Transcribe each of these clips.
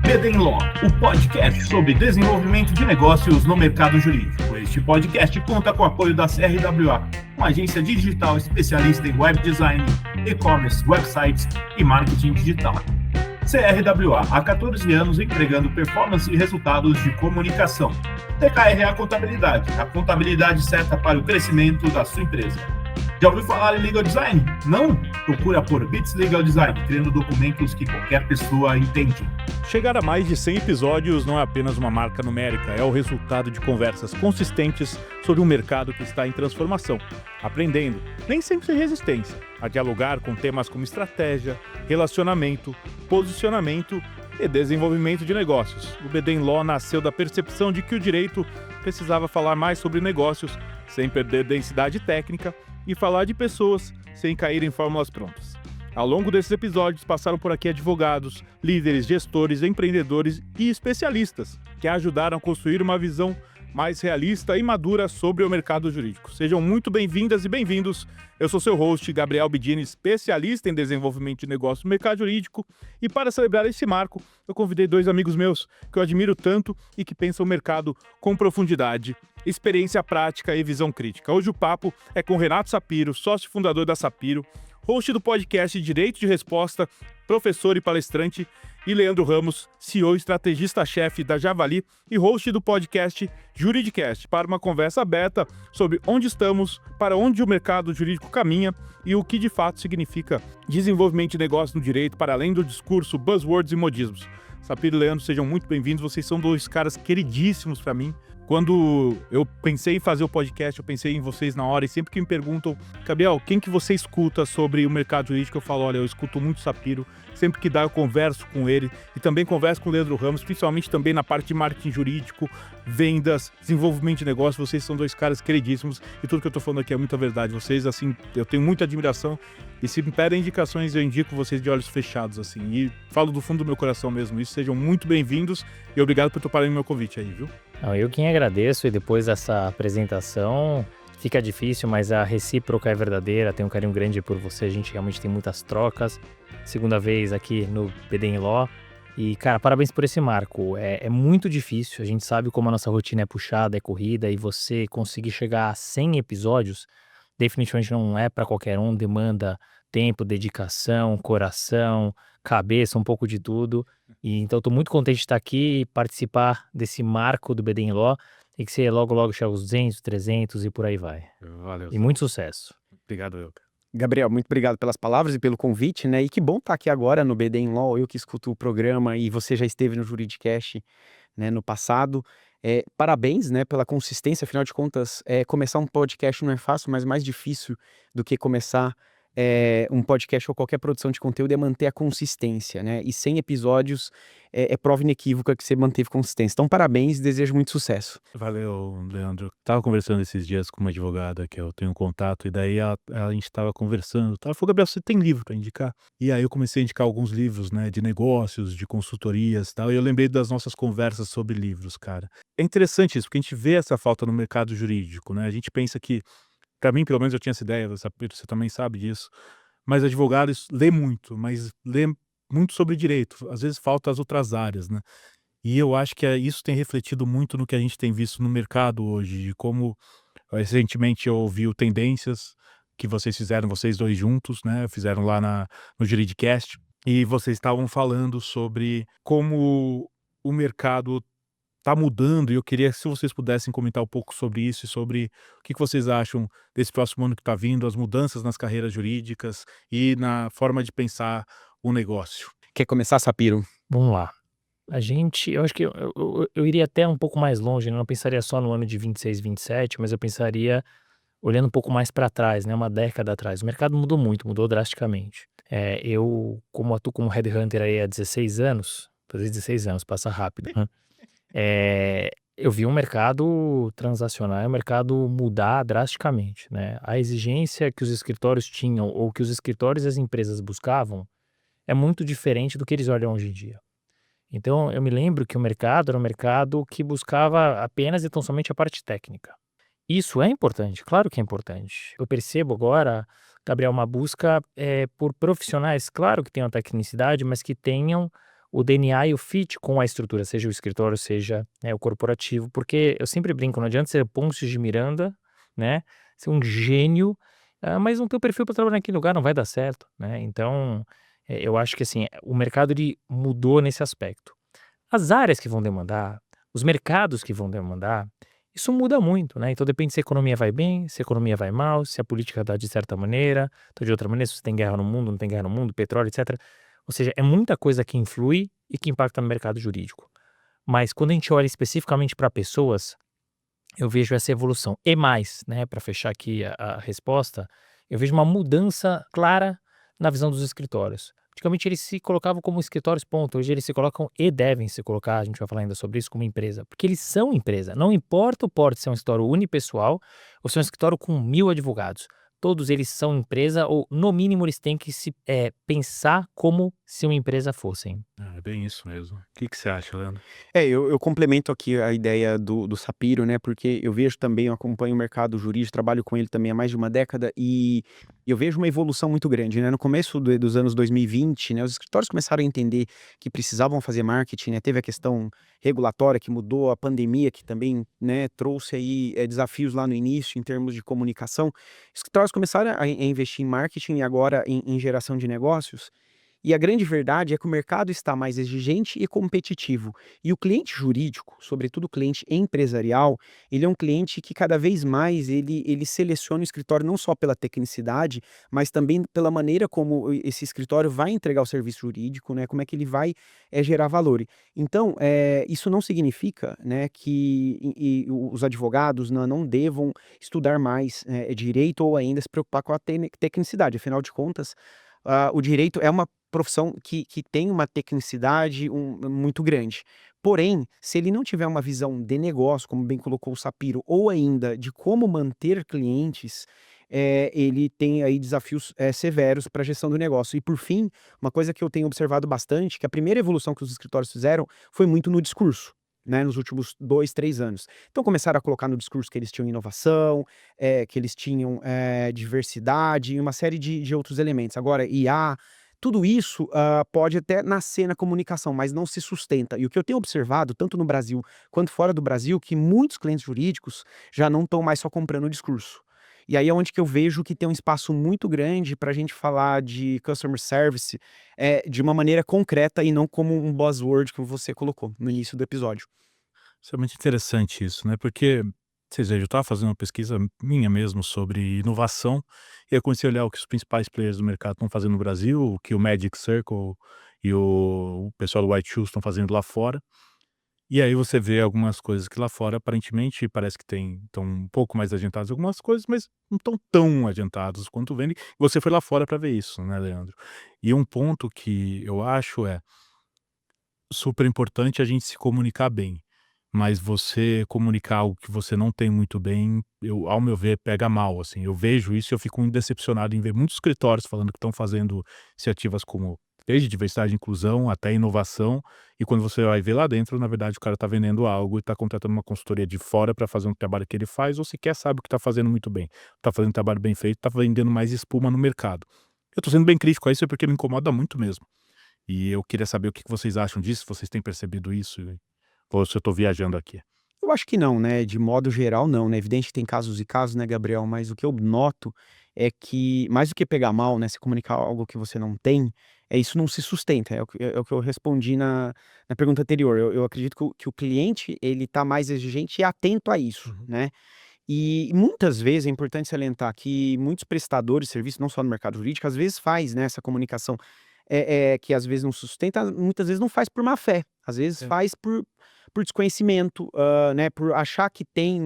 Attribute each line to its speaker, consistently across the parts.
Speaker 1: BD Law, o podcast sobre desenvolvimento de negócios no mercado jurídico. Este podcast conta com o apoio da CRWA, uma agência digital especialista em web design, e-commerce, websites e marketing digital. CRWA, há 14 anos entregando performance e resultados de comunicação. TKRA Contabilidade, a contabilidade certa para o crescimento da sua empresa. Já ouviu falar em Legal Design? Não? Procura por Bits Legal Design, criando documentos que qualquer pessoa entende.
Speaker 2: Chegar a mais de 100 episódios não é apenas uma marca numérica, é o resultado de conversas consistentes sobre um mercado que está em transformação, aprendendo, nem sempre sem resistência, a dialogar com temas como estratégia, relacionamento, posicionamento e desenvolvimento de negócios. O BD Law nasceu da percepção de que o direito precisava falar mais sobre negócios, sem perder densidade técnica, e falar de pessoas sem cair em fórmulas prontas. Ao longo desses episódios passaram por aqui advogados, líderes, gestores, empreendedores e especialistas que ajudaram a construir uma visão mais realista e madura sobre o mercado jurídico. Sejam muito bem-vindas e bem-vindos. Eu sou seu host, Gabriel Bidini, especialista em desenvolvimento de negócios no mercado jurídico. E para celebrar esse marco, eu convidei dois amigos meus que eu admiro tanto e que pensam o mercado com profundidade, experiência prática e visão crítica. Hoje o papo é com Renato Sapiro, sócio fundador da Sapiro, host do podcast Direito de Resposta, professor e palestrante, e Leandro Ramos, CEO e estrategista-chefe da Javali e host do podcast Juridicast, para uma conversa aberta sobre onde estamos, para onde o mercado jurídico caminha e o que de fato significa desenvolvimento de negócio no direito, para além do discurso, buzzwords e modismos. Sapiro e Leandro, sejam muito bem-vindos, vocês são dois caras queridíssimos para mim. Quando eu pensei em fazer o podcast, eu pensei em vocês na hora, e sempre que me perguntam, Gabriel, quem que você escuta sobre o mercado jurídico, eu falo, olha, eu escuto muito Sapiro, sempre que dá eu converso com ele, e também converso com o Leandro Ramos, principalmente também na parte de marketing jurídico, vendas, desenvolvimento de negócio. Vocês são dois caras queridíssimos, e tudo que eu tô falando aqui é muita verdade. Vocês, assim, eu tenho muita admiração, e se me pedem indicações, eu indico vocês de olhos fechados, assim, e falo do fundo do meu coração mesmo isso. Sejam muito bem-vindos, e obrigado por toparem o meu convite aí, viu?
Speaker 3: Não, eu quem agradeço, e depois dessa apresentação fica difícil, mas a recíproca é verdadeira, tenho um carinho grande por você, a gente realmente tem muitas trocas, segunda vez aqui no BD Law, e cara, parabéns por esse marco, é muito difícil, a gente sabe como a nossa rotina é puxada, é corrida, e você conseguir chegar a 100 episódios definitivamente não é para qualquer um, demanda tempo, dedicação, coração, cabeça, um pouco de tudo. E então estou muito contente de estar aqui e participar desse marco do BD Law e que você logo chegue aos 200, 300 e por aí vai.
Speaker 2: Valeu.
Speaker 3: E muito sucesso.
Speaker 2: Obrigado, Elka.
Speaker 4: Gabriel, muito obrigado pelas palavras e pelo convite, né? E que bom estar aqui agora no BD Law, eu que escuto o programa e você já esteve no Juridicast, né, no passado. Parabéns, né, pela consistência, afinal de contas, começar um podcast não é fácil, mas mais difícil do que começar um podcast ou qualquer produção de conteúdo é manter a consistência, né? E 100 episódios é prova inequívoca que você manteve consistência. Então, parabéns e desejo muito sucesso.
Speaker 2: Valeu, Leandro. Tava conversando esses dias com uma advogada que eu tenho contato, e daí a gente tava conversando. Ela falou, Gabriel, você tem livro para indicar? E aí eu comecei a indicar alguns livros, né, de negócios, de consultorias e tal, e eu lembrei das nossas conversas sobre livros, cara. É interessante isso, porque a gente vê essa falta no mercado jurídico, né? A gente pensa que, para mim, pelo menos eu tinha essa ideia, você também sabe disso, mas advogados lê muito, mas lê muito sobre direito, às vezes falta as outras áreas, né? E eu acho que isso tem refletido muito no que a gente tem visto no mercado hoje, de como recentemente eu ouvi o Tendências, que vocês fizeram, vocês dois juntos, né? Fizeram lá no Juridicast, e vocês estavam falando sobre como o mercado tá mudando, e eu queria se vocês pudessem comentar um pouco sobre isso e sobre o que vocês acham desse próximo ano que está vindo, as mudanças nas carreiras jurídicas e na forma de pensar o negócio.
Speaker 4: Quer começar, Sapiro?
Speaker 3: Vamos lá. Eu acho que eu iria até um pouco mais longe, né? Eu não pensaria só no ano de 26, 27, mas eu pensaria olhando um pouco mais para trás, né? Uma década atrás. O mercado mudou muito, mudou drasticamente. Eu, como atuo como headhunter aí há 16 anos, fazer 16 anos, passa rápido, né? Eu vi um mercado transacional, um mercado mudar drasticamente, né? A exigência que os escritórios tinham ou que os escritórios e as empresas buscavam é muito diferente do que eles olham hoje em dia. Então, eu me lembro que o mercado era um mercado que buscava apenas e tão somente a parte técnica. Isso é importante, claro que é importante. Eu percebo agora, Gabriel, uma busca por profissionais, claro que tenham tecnicidade, mas que tenham o DNA e o fit com a estrutura, seja o escritório, seja, né, o corporativo, porque eu sempre brinco, não adianta ser Pôncio de Miranda, né, ser um gênio, mas não ter o perfil para trabalhar naquele lugar não vai dar certo, né. Então, eu acho que assim, o mercado ele mudou nesse aspecto. As áreas que vão demandar, os mercados que vão demandar, isso muda muito, né, então depende se a economia vai bem, se a economia vai mal, se a política está de certa maneira, tá de outra maneira, se tem guerra no mundo, não tem guerra no mundo, petróleo, etcétera. Ou seja, é muita coisa que influi e que impacta no mercado jurídico. Mas quando a gente olha especificamente para pessoas, eu vejo essa evolução. E mais, né, para fechar aqui a resposta, eu vejo uma mudança clara na visão dos escritórios. Antigamente eles se colocavam como escritórios, ponto. Hoje eles se colocam e devem se colocar, a gente vai falar ainda sobre isso, como empresa. Porque eles são empresa. Não importa o porte se é um escritório unipessoal ou se é um escritório com 1000 advogados. Todos eles são empresa ou, no mínimo, eles têm que se pensar como se uma empresa fossem.
Speaker 2: É bem isso mesmo. O que que você acha, Leandro?
Speaker 4: Eu complemento aqui a ideia do Sapiro, né, porque eu vejo também, eu acompanho o mercado jurídico, trabalho com ele também há mais de uma década e eu vejo uma evolução muito grande, né. No começo dos anos 2020, né, os escritórios começaram a entender que precisavam fazer marketing, né, teve a questão regulatória que mudou, a pandemia que também, né, trouxe aí, desafios lá no início em termos de comunicação. Os escritórios começaram a investir em marketing e agora em geração de negócios, e a grande verdade é que o mercado está mais exigente e competitivo. E o cliente jurídico, sobretudo o cliente empresarial, ele é um cliente que cada vez mais ele seleciona o escritório não só pela tecnicidade, mas também pela maneira como esse escritório vai entregar o serviço jurídico, né? Como é que ele vai gerar valor. Então, isso não significa, né, que os advogados não devam estudar mais direito ou ainda se preocupar com a tecnicidade. Afinal de contas, o direito é uma profissão que tem uma tecnicidade muito grande. Porém, se ele não tiver uma visão de negócio, como bem colocou o Sapiro, ou ainda de como manter clientes, ele tem aí desafios severos para a gestão do negócio. E por fim, uma coisa que eu tenho observado bastante, que a primeira evolução que os escritórios fizeram foi muito no discurso, né, nos últimos 2, 3 anos. Então começaram a colocar no discurso que eles tinham inovação, que eles tinham diversidade e uma série de outros elementos. Agora, IA, tudo isso pode até nascer na comunicação, mas não se sustenta. E o que eu tenho observado, tanto no Brasil quanto fora do Brasil, que muitos clientes jurídicos já não estão mais só comprando o discurso. E aí é onde que eu vejo que tem um espaço muito grande para a gente falar de customer service de uma maneira concreta e não como um buzzword que você colocou no início do episódio.
Speaker 2: Isso é muito interessante isso, né, porque, vocês vejam, eu estava fazendo uma pesquisa minha mesmo sobre inovação, e eu comecei a olhar o que os principais players do mercado estão fazendo no Brasil, o que o Magic Circle e o pessoal do White Shoes estão fazendo lá fora, e aí você vê algumas coisas que lá fora aparentemente parece que estão um pouco mais adiantados em algumas coisas, mas não estão tão adiantados quanto vende. Você foi lá fora para ver isso, né, Leandro? E um ponto que eu acho é super importante a gente se comunicar bem, mas você comunicar algo que você não tem muito bem, ao meu ver, pega mal, assim. Eu vejo isso e eu fico muito decepcionado em ver muitos escritórios falando que estão fazendo iniciativas como desde diversidade e inclusão até inovação, e quando você vai ver lá dentro, na verdade, o cara está vendendo algo e está contratando uma consultoria de fora para fazer um trabalho que ele faz, ou sequer sabe o que está fazendo muito bem. Está fazendo um trabalho bem feito, está vendendo mais espuma no mercado. Eu estou sendo bem crítico a isso, é porque me incomoda muito mesmo. E eu queria saber o que que vocês acham disso, se vocês têm percebido isso, ou se eu estou viajando aqui.
Speaker 4: Eu acho que não, né, de modo geral não, né, evidente que tem casos e casos, né, Gabriel, mas o que eu noto é que mais do que pegar mal, né, se comunicar algo que você não tem, isso não se sustenta, é o que eu respondi na pergunta anterior. Eu acredito que o cliente ele está mais exigente e atento a isso,
Speaker 2: Uhum.
Speaker 4: né. E muitas vezes é importante salientar que muitos prestadores de serviço, não só no mercado jurídico, às vezes faz, né, essa comunicação, que às vezes não sustenta, muitas vezes não faz por má fé, às vezes
Speaker 2: É.
Speaker 4: faz por desconhecimento, né, por achar que tem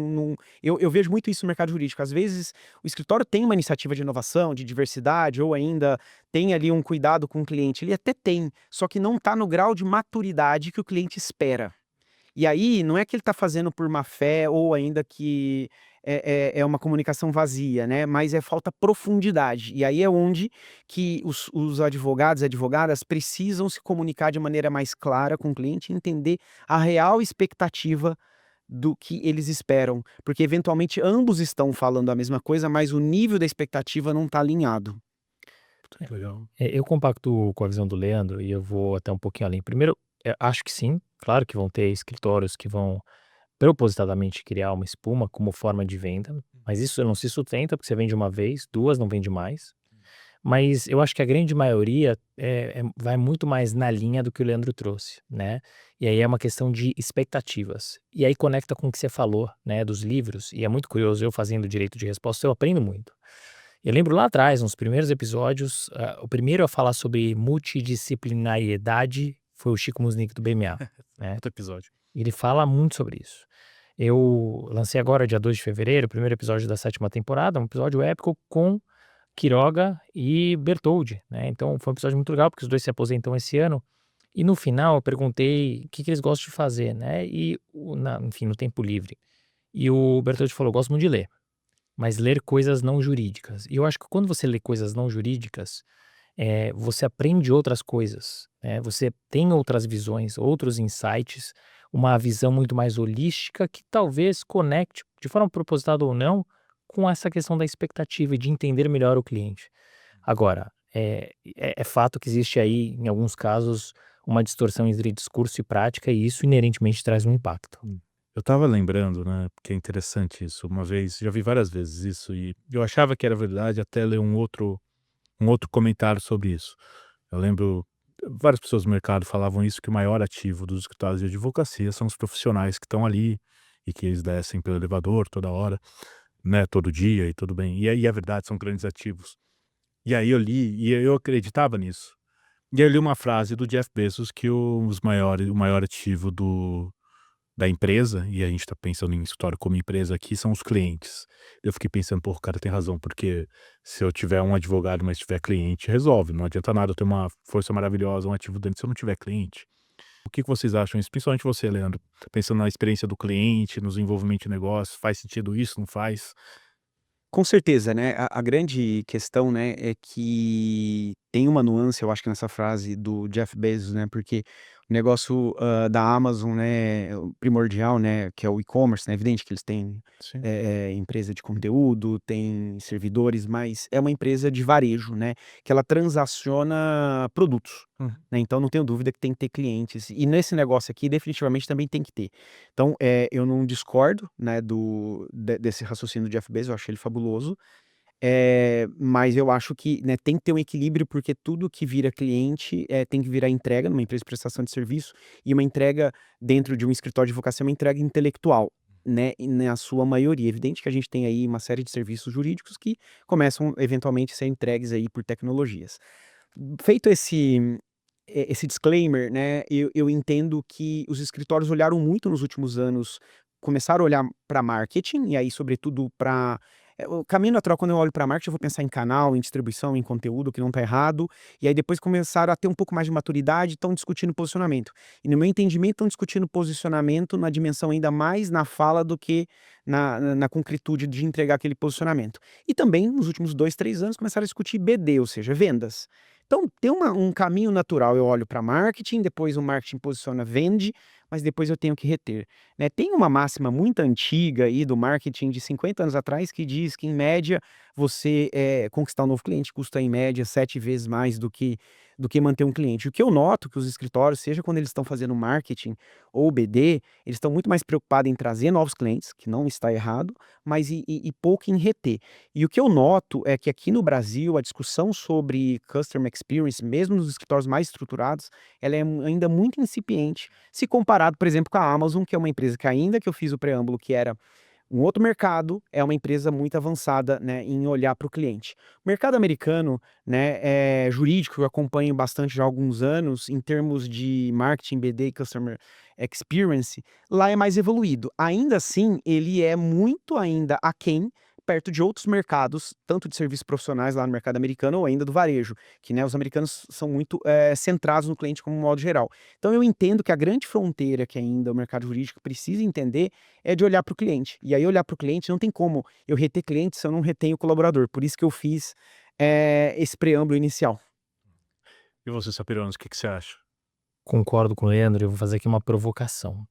Speaker 4: eu vejo muito isso no mercado jurídico, às vezes o escritório tem uma iniciativa de inovação, de diversidade ou ainda tem ali um cuidado com o cliente, ele até tem, só que não está no grau de maturidade que o cliente espera. E aí, não é que ele está fazendo por má fé ou ainda que é uma comunicação vazia, né, mas falta profundidade. E aí é onde que os advogados e advogadas precisam se comunicar de maneira mais clara com o cliente e entender a real expectativa do que eles esperam, porque eventualmente ambos estão falando a mesma coisa, mas o nível da expectativa não está alinhado.
Speaker 2: Puta, que legal.
Speaker 3: Eu compacto com a visão do Leandro e eu vou até um pouquinho além. Primeiro, acho que sim, claro que vão ter escritórios que vão propositadamente criar uma espuma como forma de venda, mas isso não se sustenta porque você vende uma vez, duas, não vende mais. Mas eu acho que a grande maioria vai muito mais na linha do que o Leandro trouxe, né? E aí é uma questão de expectativas. E aí conecta com o que você falou, né, dos livros. E é muito curioso, eu fazendo direito de resposta, eu aprendo muito. Eu lembro lá atrás, nos primeiros episódios, o primeiro a falar sobre multidisciplinariedade foi o Chico Musnick do BMA, né?
Speaker 2: Outro episódio.
Speaker 3: Ele fala muito sobre isso. Eu lancei agora, dia 2 de fevereiro, o primeiro episódio da 7ª temporada, um episódio épico com Quiroga e Bertoldi, né? Então foi um episódio muito legal, porque os dois se aposentam esse ano. E no final eu perguntei o que eles gostam de fazer, né? E, enfim, no tempo livre. E o Bertoldi falou: gosto muito de ler, mas ler coisas não jurídicas. E eu acho que quando você lê coisas não jurídicas, você aprende outras coisas, né? Você tem outras visões, outros insights, uma visão muito mais holística que talvez conecte, de forma propositada ou não, com essa questão da expectativa e de entender melhor o cliente. Agora, é fato que existe aí, em alguns casos, uma distorção entre discurso e prática e isso inerentemente traz um impacto.
Speaker 2: Eu tava lembrando, né, porque é interessante isso. Uma vez, já vi várias vezes isso e eu achava que era verdade até ler um outro comentário sobre isso. Eu lembro, várias pessoas do mercado falavam isso, que o maior ativo dos escritórios de advocacia são os profissionais que estão ali e que eles descem pelo elevador toda hora, né, todo dia e tudo bem. E é verdade, são grandes ativos. E aí eu li e eu acreditava nisso. E aí eu li uma frase do Jeff Bezos que o maior ativo da empresa, e a gente tá pensando em escritório como empresa aqui, são os clientes. Eu fiquei pensando, pô, o cara tem razão, porque se eu tiver um advogado, mas tiver cliente, resolve. Não adianta nada eu ter uma força maravilhosa, um ativo dentro, se eu não tiver cliente. O que vocês acham isso? Principalmente você, Leandro, pensando na experiência do cliente, no desenvolvimento de negócio, faz sentido isso, não faz?
Speaker 4: Com certeza, né, a grande questão, né, é que tem uma nuance, eu acho que nessa frase do Jeff Bezos, né, porque o negócio, da Amazon, né, o primordial, né, que é o e-commerce, né, evidente que eles têm,
Speaker 2: Sim.
Speaker 4: empresa de conteúdo, tem servidores, mas é uma empresa de varejo, né, que ela transaciona produtos, né, então não tenho dúvida que tem que ter clientes. E nesse negócio aqui definitivamente também tem que ter. Então, eu não discordo, né, desse raciocínio do Jeff Bezos, eu acho ele fabuloso, mas eu acho que, né, tem que ter um equilíbrio, porque tudo que vira cliente, tem que virar entrega numa empresa de prestação de serviço, e uma entrega dentro de um escritório de advocacia é uma entrega intelectual, né, e na sua maioria. Evidente que a gente tem aí uma série de serviços jurídicos que começam eventualmente a ser entregues aí por tecnologias. Feito esse disclaimer, né, eu entendo que os escritórios olharam muito nos últimos anos, começaram a olhar para marketing, e aí sobretudo para o caminho natural quando eu olho para marketing eu vou pensar em canal, em distribuição, em conteúdo, que não está errado, e aí depois começaram a ter um pouco mais de maturidade, estão discutindo posicionamento. E no meu entendimento estão discutindo posicionamento na dimensão ainda mais na fala do que na concretude de entregar aquele posicionamento. E também nos últimos 2, 3 anos começaram a discutir BD, ou seja, vendas. Então tem um caminho natural, eu olho para marketing, depois o marketing posiciona, vende, mas depois eu tenho que reter, né. Tem uma máxima muito antiga aí do marketing de 50 anos atrás que diz que em média você, conquistar um novo cliente custa em média 7 vezes mais do que manter um cliente. O que eu noto que os escritórios, seja quando eles estão fazendo marketing ou BD, eles estão muito mais preocupados em trazer novos clientes, que não está errado, mas e pouco em reter. E o que eu noto é que aqui no Brasil a discussão sobre customer experience, mesmo nos escritórios mais estruturados, ela é ainda muito incipiente, se comparado, por exemplo, com a Amazon, que é uma empresa que ainda que eu fiz o preâmbulo que era um outro mercado, é uma empresa muito avançada, né, em olhar para o cliente. O mercado americano, né, jurídico, eu acompanho bastante já há alguns anos, em termos de marketing, BD e customer experience, lá é mais evoluído. Ainda assim, ele é muito ainda aquém, perto de outros mercados, tanto de serviços profissionais lá no mercado americano ou ainda do varejo, que, né, os americanos são muito centrados no cliente como um modo geral. Então eu entendo que a grande fronteira que ainda o mercado jurídico precisa entender é de olhar para o cliente. E aí olhar para o cliente não tem como eu reter cliente se eu não retenho o colaborador. Por isso que eu fiz esse preâmbulo inicial.
Speaker 2: E você, Sapirons, o que você acha?
Speaker 3: Concordo com o Leandro, eu vou fazer aqui uma provocação.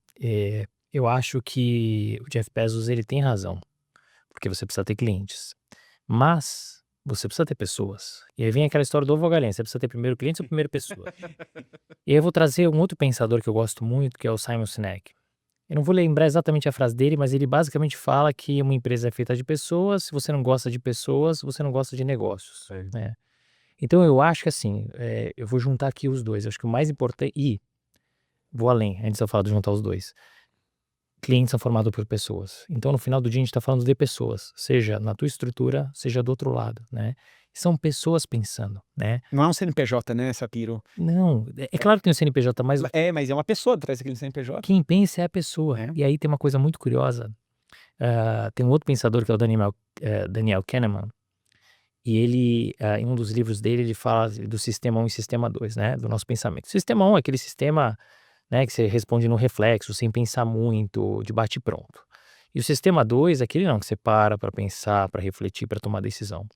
Speaker 3: Eu acho que o Jeff Bezos ele tem razão, porque você precisa ter clientes. Mas você precisa ter pessoas. E aí vem aquela história do ovo ou a galinha, você precisa ter primeiro clientes ou primeiro pessoa. E aí eu vou trazer um outro pensador que eu gosto muito, que é o Simon Sinek. Eu não vou lembrar exatamente a frase dele, mas ele basicamente fala que uma empresa é feita de pessoas, se você não gosta de pessoas, você não gosta de negócios,
Speaker 2: É.
Speaker 3: né. Então eu acho que assim, eu vou juntar aqui os 2, acho que o mais importante vou além, antes de eu falar de juntar os 2. Clientes são formados por pessoas. Então, no final do dia, a gente está falando de pessoas, seja na tua estrutura, seja do outro lado, né? São pessoas pensando, né?
Speaker 4: Não é um CNPJ, né, Sapiro?
Speaker 3: Não, é claro que tem o CNPJ, mas
Speaker 4: Mas é uma pessoa atrás daquele CNPJ.
Speaker 3: quem pensa é a pessoa.
Speaker 4: É.
Speaker 3: E aí tem uma coisa muito curiosa. Tem um outro pensador que é o Daniel Kahneman, e ele, em um dos livros dele, ele fala do sistema 1 e sistema 2, né? Do nosso pensamento. O sistema 1 é aquele sistema, né, que você responde no reflexo, sem pensar muito, de bate pronto. E o sistema 2 é aquele não, que você para pensar, para refletir, para tomar decisão.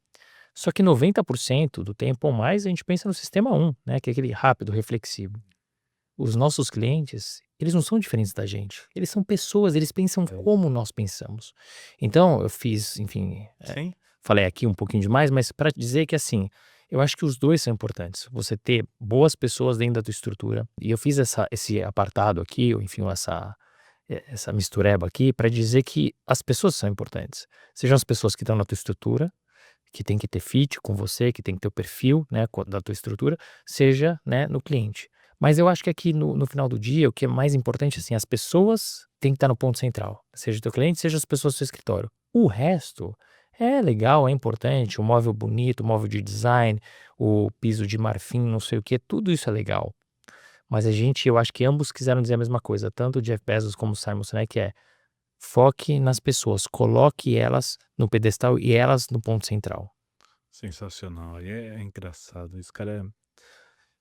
Speaker 3: Só que 90% do tempo ou mais a gente pensa no sistema 1, né, que é aquele rápido, reflexivo. Os nossos clientes, eles não são diferentes da gente. Eles são pessoas, eles pensam como nós pensamos. Então, eu fiz, enfim,
Speaker 2: Sim.
Speaker 3: falei aqui um pouquinho demais, mas para dizer que assim, eu acho que os 2 são importantes. Você ter boas pessoas dentro da tua estrutura. E eu fiz esse apartado aqui, ou enfim, essa mistureba aqui, para dizer que as pessoas são importantes. Sejam as pessoas que estão na tua estrutura, que tem que ter fit com você, que tem que ter o perfil, né, da tua estrutura, seja, né, no cliente. Mas eu acho que aqui no final do dia, o que é mais importante, assim, as pessoas têm que estar no ponto central. Seja o teu cliente, seja as pessoas do seu escritório. O resto é legal, é importante, o móvel bonito, o móvel de design, o piso de marfim, não sei o que, tudo isso é legal. Mas eu acho que ambos quiseram dizer a mesma coisa, tanto o Jeff Bezos como o Simon Sinek, foque nas pessoas, coloque elas no pedestal e elas no ponto central.
Speaker 2: Sensacional. E é engraçado. Esse cara é.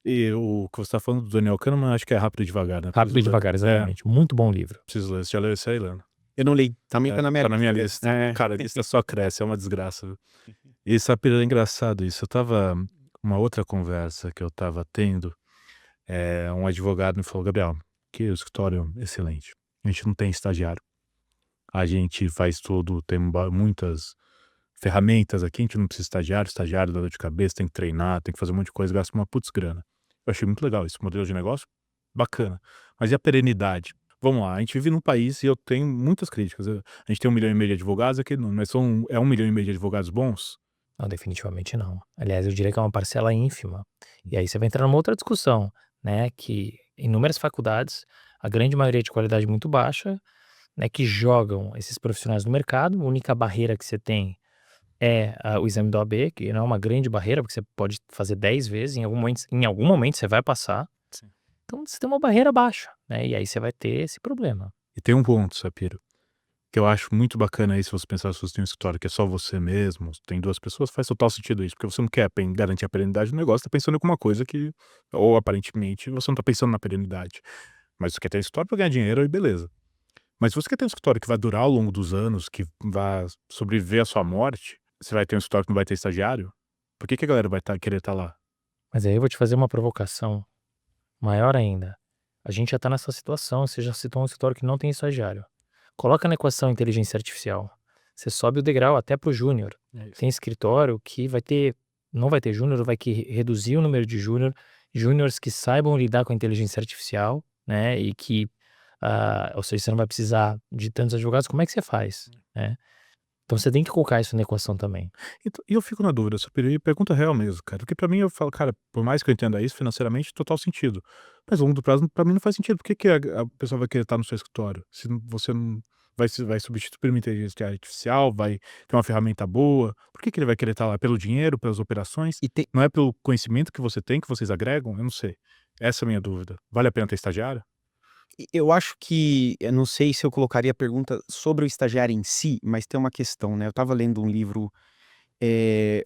Speaker 2: E o que você tá falando do Daniel Kahneman, acho que é Rápido e Devagar, né?
Speaker 3: Rápido e
Speaker 2: Preciso ler.
Speaker 3: devagar, exatamente. Muito bom livro.
Speaker 2: Preciso ler. Você já leu esse aí, Leandro?
Speaker 4: Eu não li, também tá na minha
Speaker 2: Tá na minha
Speaker 4: lista.
Speaker 2: lista. Cara, a lista só cresce, é uma desgraça. Viu? E Sapiro, é engraçado isso. Eu tava. Uma outra conversa que eu tava tendo, um advogado me falou: Gabriel, que o escritório é excelente. A gente não tem estagiário. A gente faz tudo, tem muitas ferramentas aqui, a gente não precisa de estagiário dá dor de cabeça, tem que treinar, tem que fazer um monte de coisa, gasta uma putz grana. Eu achei muito legal esse modelo de negócio, bacana. Mas e a perenidade? Vamos lá, a gente vive num país e eu tenho muitas críticas. A gente tem 1,5 milhão de advogados aqui, mas é 1,5 milhão de advogados bons?
Speaker 3: Não, definitivamente não. Aliás, eu diria que é uma parcela ínfima. E aí você vai entrar numa outra discussão, né? Que inúmeras faculdades, a grande maioria de qualidade muito baixa, né? Que jogam esses profissionais no mercado. A única barreira que você tem é o exame da OAB, que não é uma grande barreira, porque você pode fazer 10 vezes, em algum momento você vai passar.
Speaker 2: Sim.
Speaker 3: Então você tem uma barreira baixa, né? E aí você vai ter esse problema.
Speaker 2: E tem um ponto, Sapiro, que eu acho muito bacana aí, se você pensar, se você tem um escritório que é só você mesmo, tem 2 pessoas, faz total sentido isso, porque você não quer garantir a perenidade do negócio, tá pensando em alguma coisa que, ou aparentemente, você não tá pensando na perenidade. Mas você quer ter um escritório pra ganhar dinheiro e beleza. Mas se você quer ter um escritório que vai durar ao longo dos anos, que vai sobreviver à sua morte, você vai ter um escritório que não vai ter estagiário? Por que a galera vai querer estar lá?
Speaker 3: Mas aí eu vou te fazer uma provocação maior ainda. A gente já está nessa situação, você já citou um escritório que não tem estagiário. Coloca na equação inteligência artificial. Você sobe o degrau até para o júnior. Tem escritório que não vai ter júnior, vai reduzir o número de júniors que saibam lidar com a inteligência artificial, né? E que, ou seja, você não vai precisar de tantos advogados, como é que você faz, né? Então você tem que colocar isso na equação também.
Speaker 2: E eu fico na dúvida, e pergunta real mesmo, cara. Porque pra mim eu falo, cara, por mais que eu entenda isso financeiramente, total sentido. Mas ao longo do prazo, pra mim não faz sentido. Por que a pessoa vai querer estar no seu escritório? Se você não vai substituir por uma inteligência artificial, vai ter uma ferramenta boa. Por que ele vai querer estar lá? Pelo dinheiro, pelas operações? Não é pelo conhecimento que você tem, que vocês agregam? Eu não sei. Essa é a minha dúvida. Vale a pena ter estagiário?
Speaker 4: Eu acho que, eu não sei se eu colocaria a pergunta sobre o estagiário em si, mas tem uma questão, né? Eu estava lendo um livro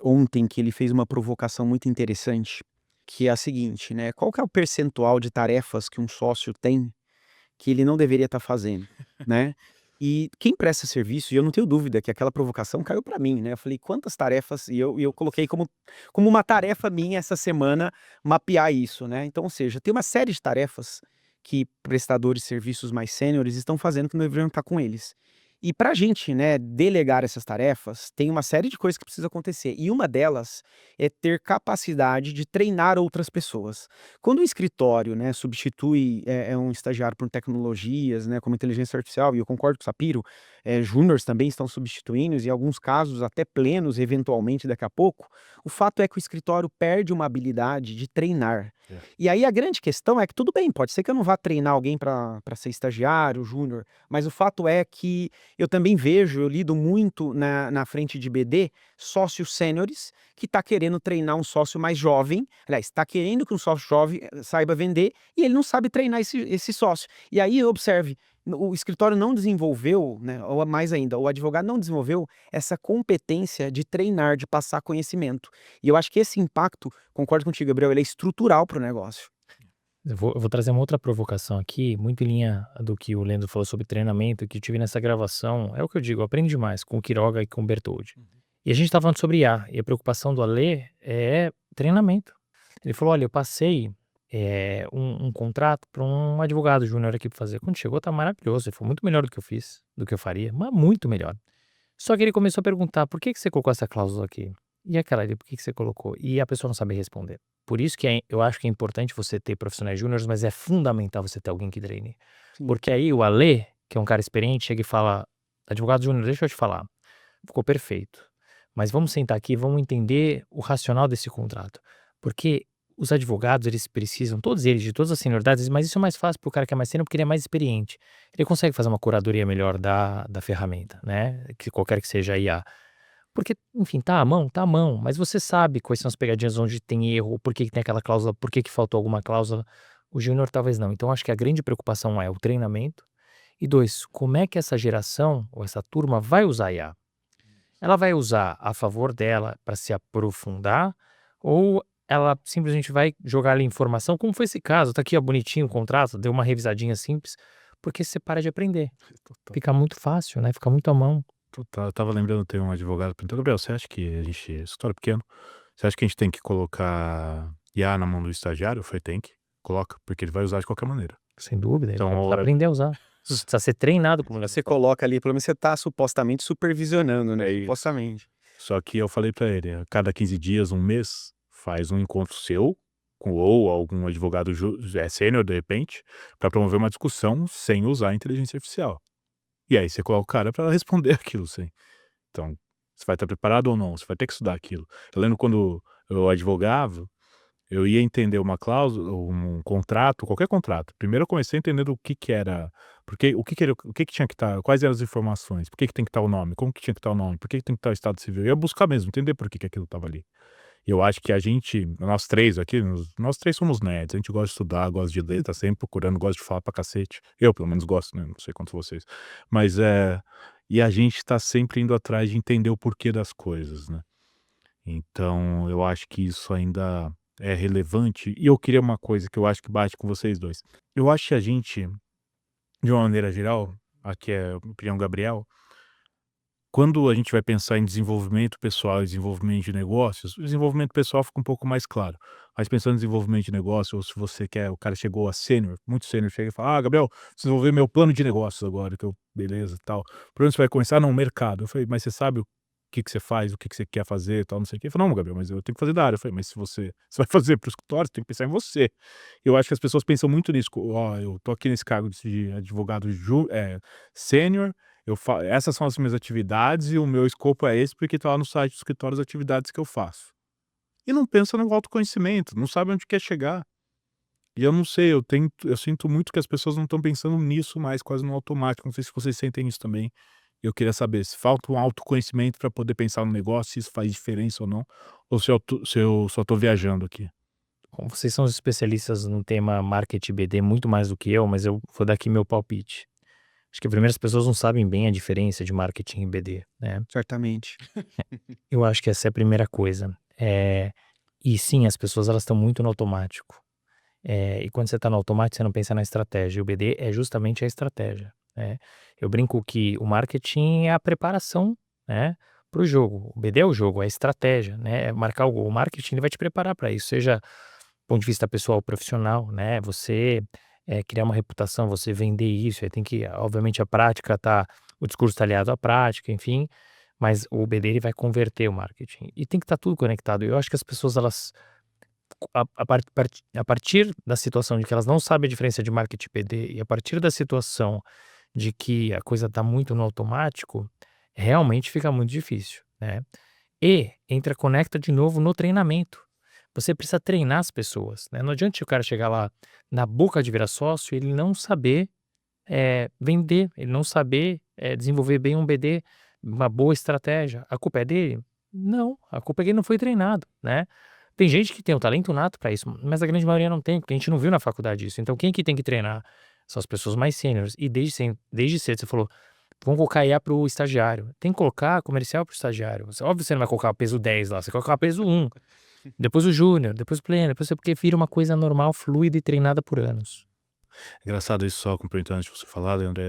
Speaker 4: ontem que ele fez uma provocação muito interessante, que é a seguinte, né? Qual que é o percentual de tarefas que um sócio tem que ele não deveria estar fazendo, né? E quem presta serviço, e eu não tenho dúvida que aquela provocação caiu para mim, né? Eu falei, quantas tarefas, e eu coloquei como uma tarefa minha essa semana mapear isso, né? Então, ou seja, tem uma série de tarefas que prestadores de serviços mais sêniores estão fazendo que não deveriam estar com eles. E para a gente, né, delegar essas tarefas, tem uma série de coisas que precisa acontecer. E uma delas é ter capacidade de treinar outras pessoas. Quando o escritório, né, substitui um estagiário por tecnologias, né, como inteligência artificial, e eu concordo com o Sapiro, júniors também estão substituindo, e em alguns casos até plenos, eventualmente daqui a pouco, o fato é que o escritório perde uma habilidade de treinar.
Speaker 2: É.
Speaker 4: E aí a grande questão é que tudo bem, pode ser que eu não vá treinar alguém para ser estagiário, júnior, mas o fato é que eu também vejo, eu lido muito na frente de BD, sócios sêniores que está querendo treinar um sócio mais jovem, aliás, está querendo que um sócio jovem saiba vender e ele não sabe treinar esse sócio. E aí observe, o escritório não desenvolveu, né, ou mais ainda, o advogado não desenvolveu essa competência de treinar, de passar conhecimento. E eu acho que esse impacto, concordo contigo, Gabriel, ele é estrutural para o negócio.
Speaker 3: Eu vou trazer uma outra provocação aqui, muito em linha do que o Leandro falou sobre treinamento, que eu tive nessa gravação. É o que eu digo, eu aprendi demais com o Quiroga e com o Bertoldi. E a gente tá falando sobre IA, e a preocupação do Alê é treinamento. Ele falou: olha, eu passei um contrato para um advogado júnior aqui para fazer. Quando chegou, tá maravilhoso. Ele foi muito melhor do que eu fiz, do que eu faria, mas muito melhor. Só que ele começou a perguntar: por que você colocou essa cláusula aqui? E aquela ali, por que você colocou? E a pessoa não sabe responder. Por isso que eu acho que é importante você ter profissionais júniores, mas é fundamental você ter alguém que treine.
Speaker 4: Sim.
Speaker 3: Porque aí o Alê, que é um cara experiente, chega e fala: advogado júnior, deixa eu te falar, ficou perfeito. Mas vamos sentar aqui, vamos entender o racional desse contrato. Porque os advogados, eles precisam, todos eles, de todas as senioridades, mas isso é mais fácil para o cara que é mais sênior, porque ele é mais experiente. Ele consegue fazer uma curadoria melhor da ferramenta, né? Que qualquer que seja a IA. Porque, enfim, tá à mão, mas você sabe quais são as pegadinhas onde tem erro, por que que tem aquela cláusula, por que que faltou alguma cláusula. O júnior talvez não. Então, acho que a grande preocupação é o treinamento. E dois, como é que essa geração, ou essa turma, vai usar a IA? Ela vai usar a favor dela para se aprofundar, ou ela simplesmente vai jogar ali informação, como foi esse caso, tá aqui ó, bonitinho o contrato, deu uma revisadinha simples, porque você para de aprender.
Speaker 2: Total.
Speaker 3: Fica muito fácil, né? Fica muito à mão.
Speaker 2: Total. Eu tava lembrando, tem um advogado perguntou: Gabriel, você acha que a gente, escritório pequeno, você acha que a gente tem que colocar IA na mão do estagiário? Eu falei: tem que, coloca, porque ele vai usar de qualquer maneira.
Speaker 3: Sem dúvida.
Speaker 2: Então,
Speaker 3: Então,
Speaker 2: a
Speaker 3: precisa
Speaker 2: hora-
Speaker 3: aprender a usar. Precisa ser treinado como
Speaker 4: Você coloca ali, pelo menos você está supostamente supervisionando, né?
Speaker 2: É isso.
Speaker 4: Supostamente.
Speaker 2: Só que eu falei pra ele, a cada 15 dias, um mês, faz um encontro seu, ou algum advogado sênior, de repente, pra promover uma discussão sem usar a inteligência artificial. E aí você coloca o cara pra responder aquilo, sim. Então, você vai estar preparado ou não? Você vai ter que estudar aquilo. Eu lembro quando eu advogava, eu ia entender uma cláusula, um contrato, qualquer contrato. Primeiro eu comecei entendendo o que que era, porque o que que tinha que estar, quais eram as informações, por que que tem que estar o nome, como que tinha que estar o nome, por que que tem que estar o estado civil. Eu ia buscar mesmo, entender por que que aquilo estava ali. E eu acho que a gente, nós três aqui, nós três somos nerds, a gente gosta de estudar, gosta de ler, tá sempre procurando, gosta de falar pra cacete. Eu, pelo menos, gosto, né? Não sei quanto vocês. Mas e a gente tá sempre indo atrás de entender o porquê das coisas, né? Então, eu acho que isso ainda é relevante. E eu queria uma coisa que eu acho que bate com vocês dois. Eu acho que a gente, de uma maneira geral, aqui é a opinião Gabriel, quando a gente vai pensar em desenvolvimento pessoal e desenvolvimento de negócios, o desenvolvimento pessoal fica um pouco mais claro. Mas pensando em desenvolvimento de negócio, ou se você quer, o cara chegou a sênior, muito sênior, chega e fala: Gabriel, desenvolver meu plano de negócios agora, que eu, beleza e tal. Por onde você vai começar? Não, mercado. Eu falei: mas você sabe o que que você faz, o que que você quer fazer e tal, não sei o quê. Ele falou: não, Gabriel, mas eu tenho que fazer da área. Eu falei: mas se você vai fazer para o escritório, você tem que pensar em você. Eu acho que as pessoas pensam muito nisso. Ó, eu tô aqui nesse cargo de advogado sênior, essas são as minhas atividades e o meu escopo é esse, porque tá lá no site do escritório as atividades que eu faço. E não pensa no autoconhecimento, não sabe onde quer chegar. E eu não sei, eu sinto muito que as pessoas não estão pensando nisso mais, quase no automático. Não sei se vocês sentem isso também. Eu queria saber se falta um autoconhecimento para poder pensar no negócio, se isso faz diferença ou não, ou se eu só tô viajando aqui.
Speaker 3: Como vocês são os especialistas no tema marketing BD muito mais do que eu, mas eu vou dar aqui meu palpite. Acho que primeiro as pessoas não sabem bem a diferença de marketing e BD, né?
Speaker 4: Certamente.
Speaker 3: Eu acho que essa é a primeira coisa. E sim, as pessoas elas estão muito no automático. E quando você está no automático, você não pensa na estratégia. O BD é justamente a estratégia, né? Eu brinco que o marketing é a preparação, né, para o jogo. O BD é o jogo, é a estratégia, né? É marcar o gol. O marketing ele vai te preparar para isso, seja do ponto de vista pessoal ou profissional, né? Você criar uma reputação, você vender isso, aí tem que, obviamente, o discurso tá aliado à prática, enfim, mas o BD ele vai converter o marketing e tem que estar tudo conectado. Eu acho que as pessoas elas a partir da situação de que elas não sabem a diferença de marketing e BD e a partir da situação de que a coisa tá muito no automático, realmente fica muito difícil, né. E conecta de novo no treinamento. Você precisa treinar as pessoas, né. Não adianta o cara chegar lá na boca de virar sócio e ele não saber, vender, ele não saber, desenvolver bem um BD, uma boa estratégia. A culpa é dele? Não, a culpa é que ele não foi treinado, né. Tem gente que tem o talento nato para isso, mas a grande maioria não tem, porque a gente não viu na faculdade isso. Então quem que tem que treinar? São as pessoas mais sêniores. E desde cedo você falou: "Vamos colocar IA para o estagiário". Tem que colocar comercial para o estagiário. Óbvio que você não vai colocar o peso 10 lá, você coloca o peso 1, depois o júnior, depois o pleno, depois porque vira uma coisa normal, fluida e treinada por anos.
Speaker 2: Engraçado isso, só complementando antes de você falar, Leandro,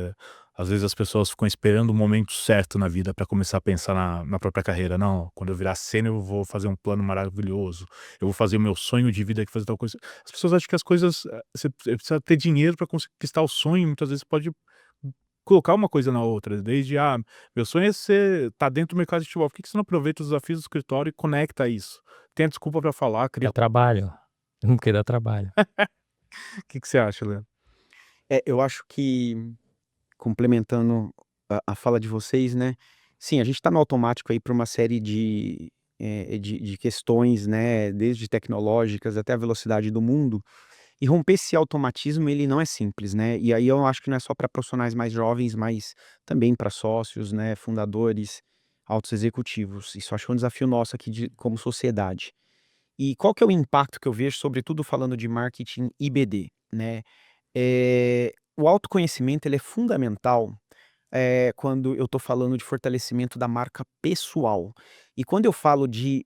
Speaker 2: às vezes as pessoas ficam esperando o momento certo na vida para começar a pensar na própria carreira. Não, quando eu virar sênior eu vou fazer um plano maravilhoso, eu vou fazer o meu sonho de vida, que fazer tal coisa. As pessoas acham que as coisas, você precisa ter dinheiro para conquistar o sonho, muitas vezes pode colocar uma coisa na outra, desde, meu sonho é tá dentro do mercado de futebol, por que que você não aproveita os desafios do escritório e conecta isso? Tem a desculpa para falar, cria
Speaker 3: Dá trabalho, porque dá trabalho.
Speaker 2: o que que você acha, Leandro?
Speaker 4: Eu acho que, complementando a fala de vocês, né, sim, a gente está no automático aí para uma série de questões, né, desde tecnológicas até a velocidade do mundo, e romper esse automatismo ele não é simples, né, e aí eu acho que não é só para profissionais mais jovens, mas também para sócios, né, fundadores, altos executivos. Isso eu acho que é um desafio nosso aqui como sociedade. E qual que é o impacto que eu vejo, sobretudo falando de marketing e BD, né? O autoconhecimento ele é fundamental, quando eu estou falando de fortalecimento da marca pessoal. E quando eu falo de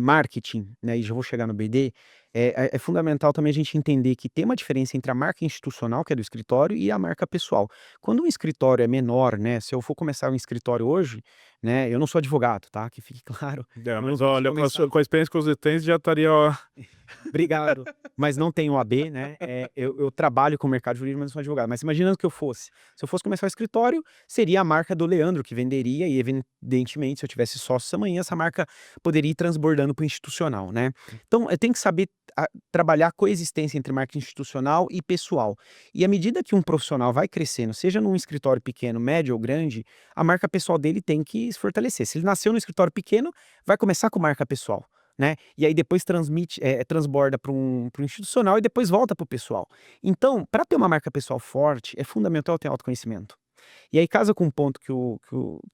Speaker 4: marketing, né, e já vou chegar no BD, é fundamental também a gente entender que tem uma diferença entre a marca institucional, que é do escritório, e a marca pessoal. Quando um escritório é menor, né, se eu for começar um escritório hoje, né, eu não sou advogado, tá? Que fique claro.
Speaker 2: É,
Speaker 4: Mas
Speaker 2: mas
Speaker 4: antes de
Speaker 2: olha,
Speaker 4: começar.
Speaker 2: com a experiência que você tem, você já estaria, ó.
Speaker 4: Obrigado, mas não tenho OAB, né, eu trabalho com o mercado jurídico, mas não sou advogado, mas imaginando que se eu fosse começar o escritório, seria a marca do Leandro que venderia e evidentemente se eu tivesse sócios amanhã, essa marca poderia ir transbordando para o institucional, né. Então eu tenho que saber trabalhar a coexistência entre marca institucional e pessoal. E à medida que um profissional vai crescendo, seja num escritório pequeno, médio ou grande, a marca pessoal dele tem que se fortalecer. Se ele nasceu num escritório pequeno, vai começar com marca pessoal, né, e aí depois transborda para um institucional e depois volta para o pessoal. Então, para ter uma marca pessoal forte, é fundamental ter autoconhecimento. E aí casa com um ponto que o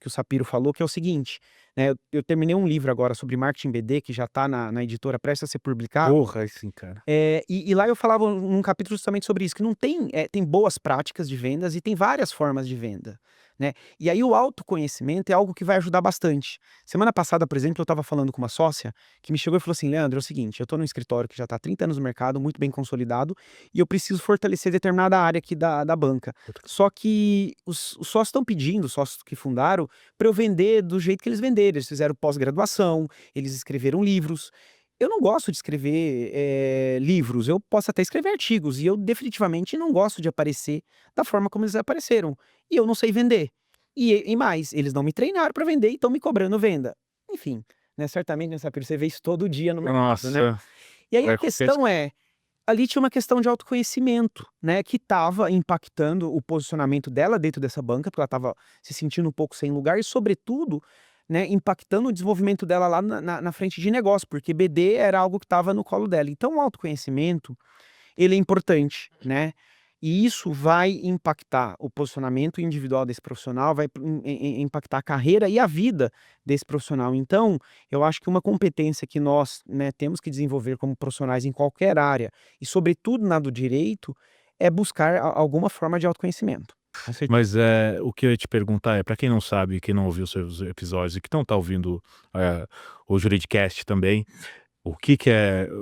Speaker 4: Sapiro falou, que é o seguinte, né, eu terminei um livro agora sobre marketing BD, que já está na editora prestes a ser publicado,
Speaker 2: Porra, assim, cara.
Speaker 4: e lá eu falava num capítulo justamente sobre isso, que não tem, tem boas práticas de vendas e tem várias formas de venda, né. E aí o autoconhecimento é algo que vai ajudar bastante. Semana passada, por exemplo, eu estava falando com uma sócia que me chegou e falou assim: "Leandro, é o seguinte, eu estou num escritório que já está há 30 anos no mercado, muito bem consolidado, e eu preciso fortalecer determinada área aqui da banca. Só que os sócios estão pedindo, os sócios que fundaram, para eu vender do jeito que eles venderam. Eles fizeram pós-graduação, eles escreveram livros. Eu não gosto de escrever, livros, eu posso até escrever artigos, e eu definitivamente não gosto de aparecer da forma como eles apareceram. E eu não sei vender. E mais, eles não me treinaram para vender e estão me cobrando venda. Enfim, né, certamente, né, Sapiro, você vê isso todo dia no mercado, né.
Speaker 2: Nossa,
Speaker 4: E aí a
Speaker 2: qualquer
Speaker 4: questão ali tinha uma questão de autoconhecimento, né, que estava impactando o posicionamento dela dentro dessa banca, porque ela estava se sentindo um pouco sem lugar e, sobretudo, né, impactando o desenvolvimento dela lá na frente de negócio, porque BD era algo que estava no colo dela. Então o autoconhecimento, ele é importante, né, e isso vai impactar o posicionamento individual desse profissional, vai impactar a carreira e a vida desse profissional. Então, eu acho que uma competência que nós, né, temos que desenvolver como profissionais em qualquer área, e sobretudo na do direito, é buscar alguma forma de autoconhecimento. Com certeza.
Speaker 2: Mas, o que eu ia te perguntar é, para quem não sabe, quem não ouviu os seus episódios e que não tá ouvindo, o Juridicast também,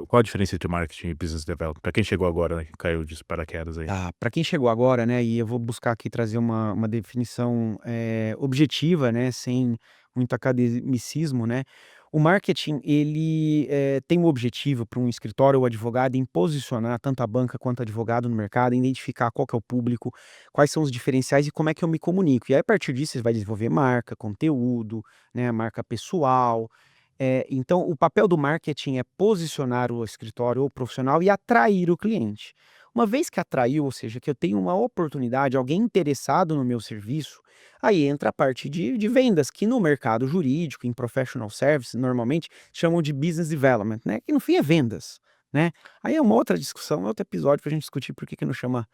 Speaker 2: qual a diferença entre marketing e business development? Para quem chegou agora, né, que caiu de paraquedas aí.
Speaker 4: Para quem chegou agora, né, e eu vou buscar aqui trazer uma definição, objetiva, né, sem muito academicismo, né. O marketing, ele tem o objetivo para um escritório ou advogado em posicionar tanto a banca quanto o advogado no mercado, identificar qual que é o público, quais são os diferenciais e como é que eu me comunico. E aí, a partir disso, você vai desenvolver marca, conteúdo, né, marca pessoal. Então, o papel do marketing é posicionar o escritório ou o profissional e atrair o cliente. Uma vez que atraiu, ou seja, que eu tenho uma oportunidade, alguém interessado no meu serviço, aí entra a parte de vendas, que no mercado jurídico, em professional service, normalmente chamam de business development, né? Que no fim é vendas, né? Aí é uma outra discussão, outro episódio para a gente discutir por que não chama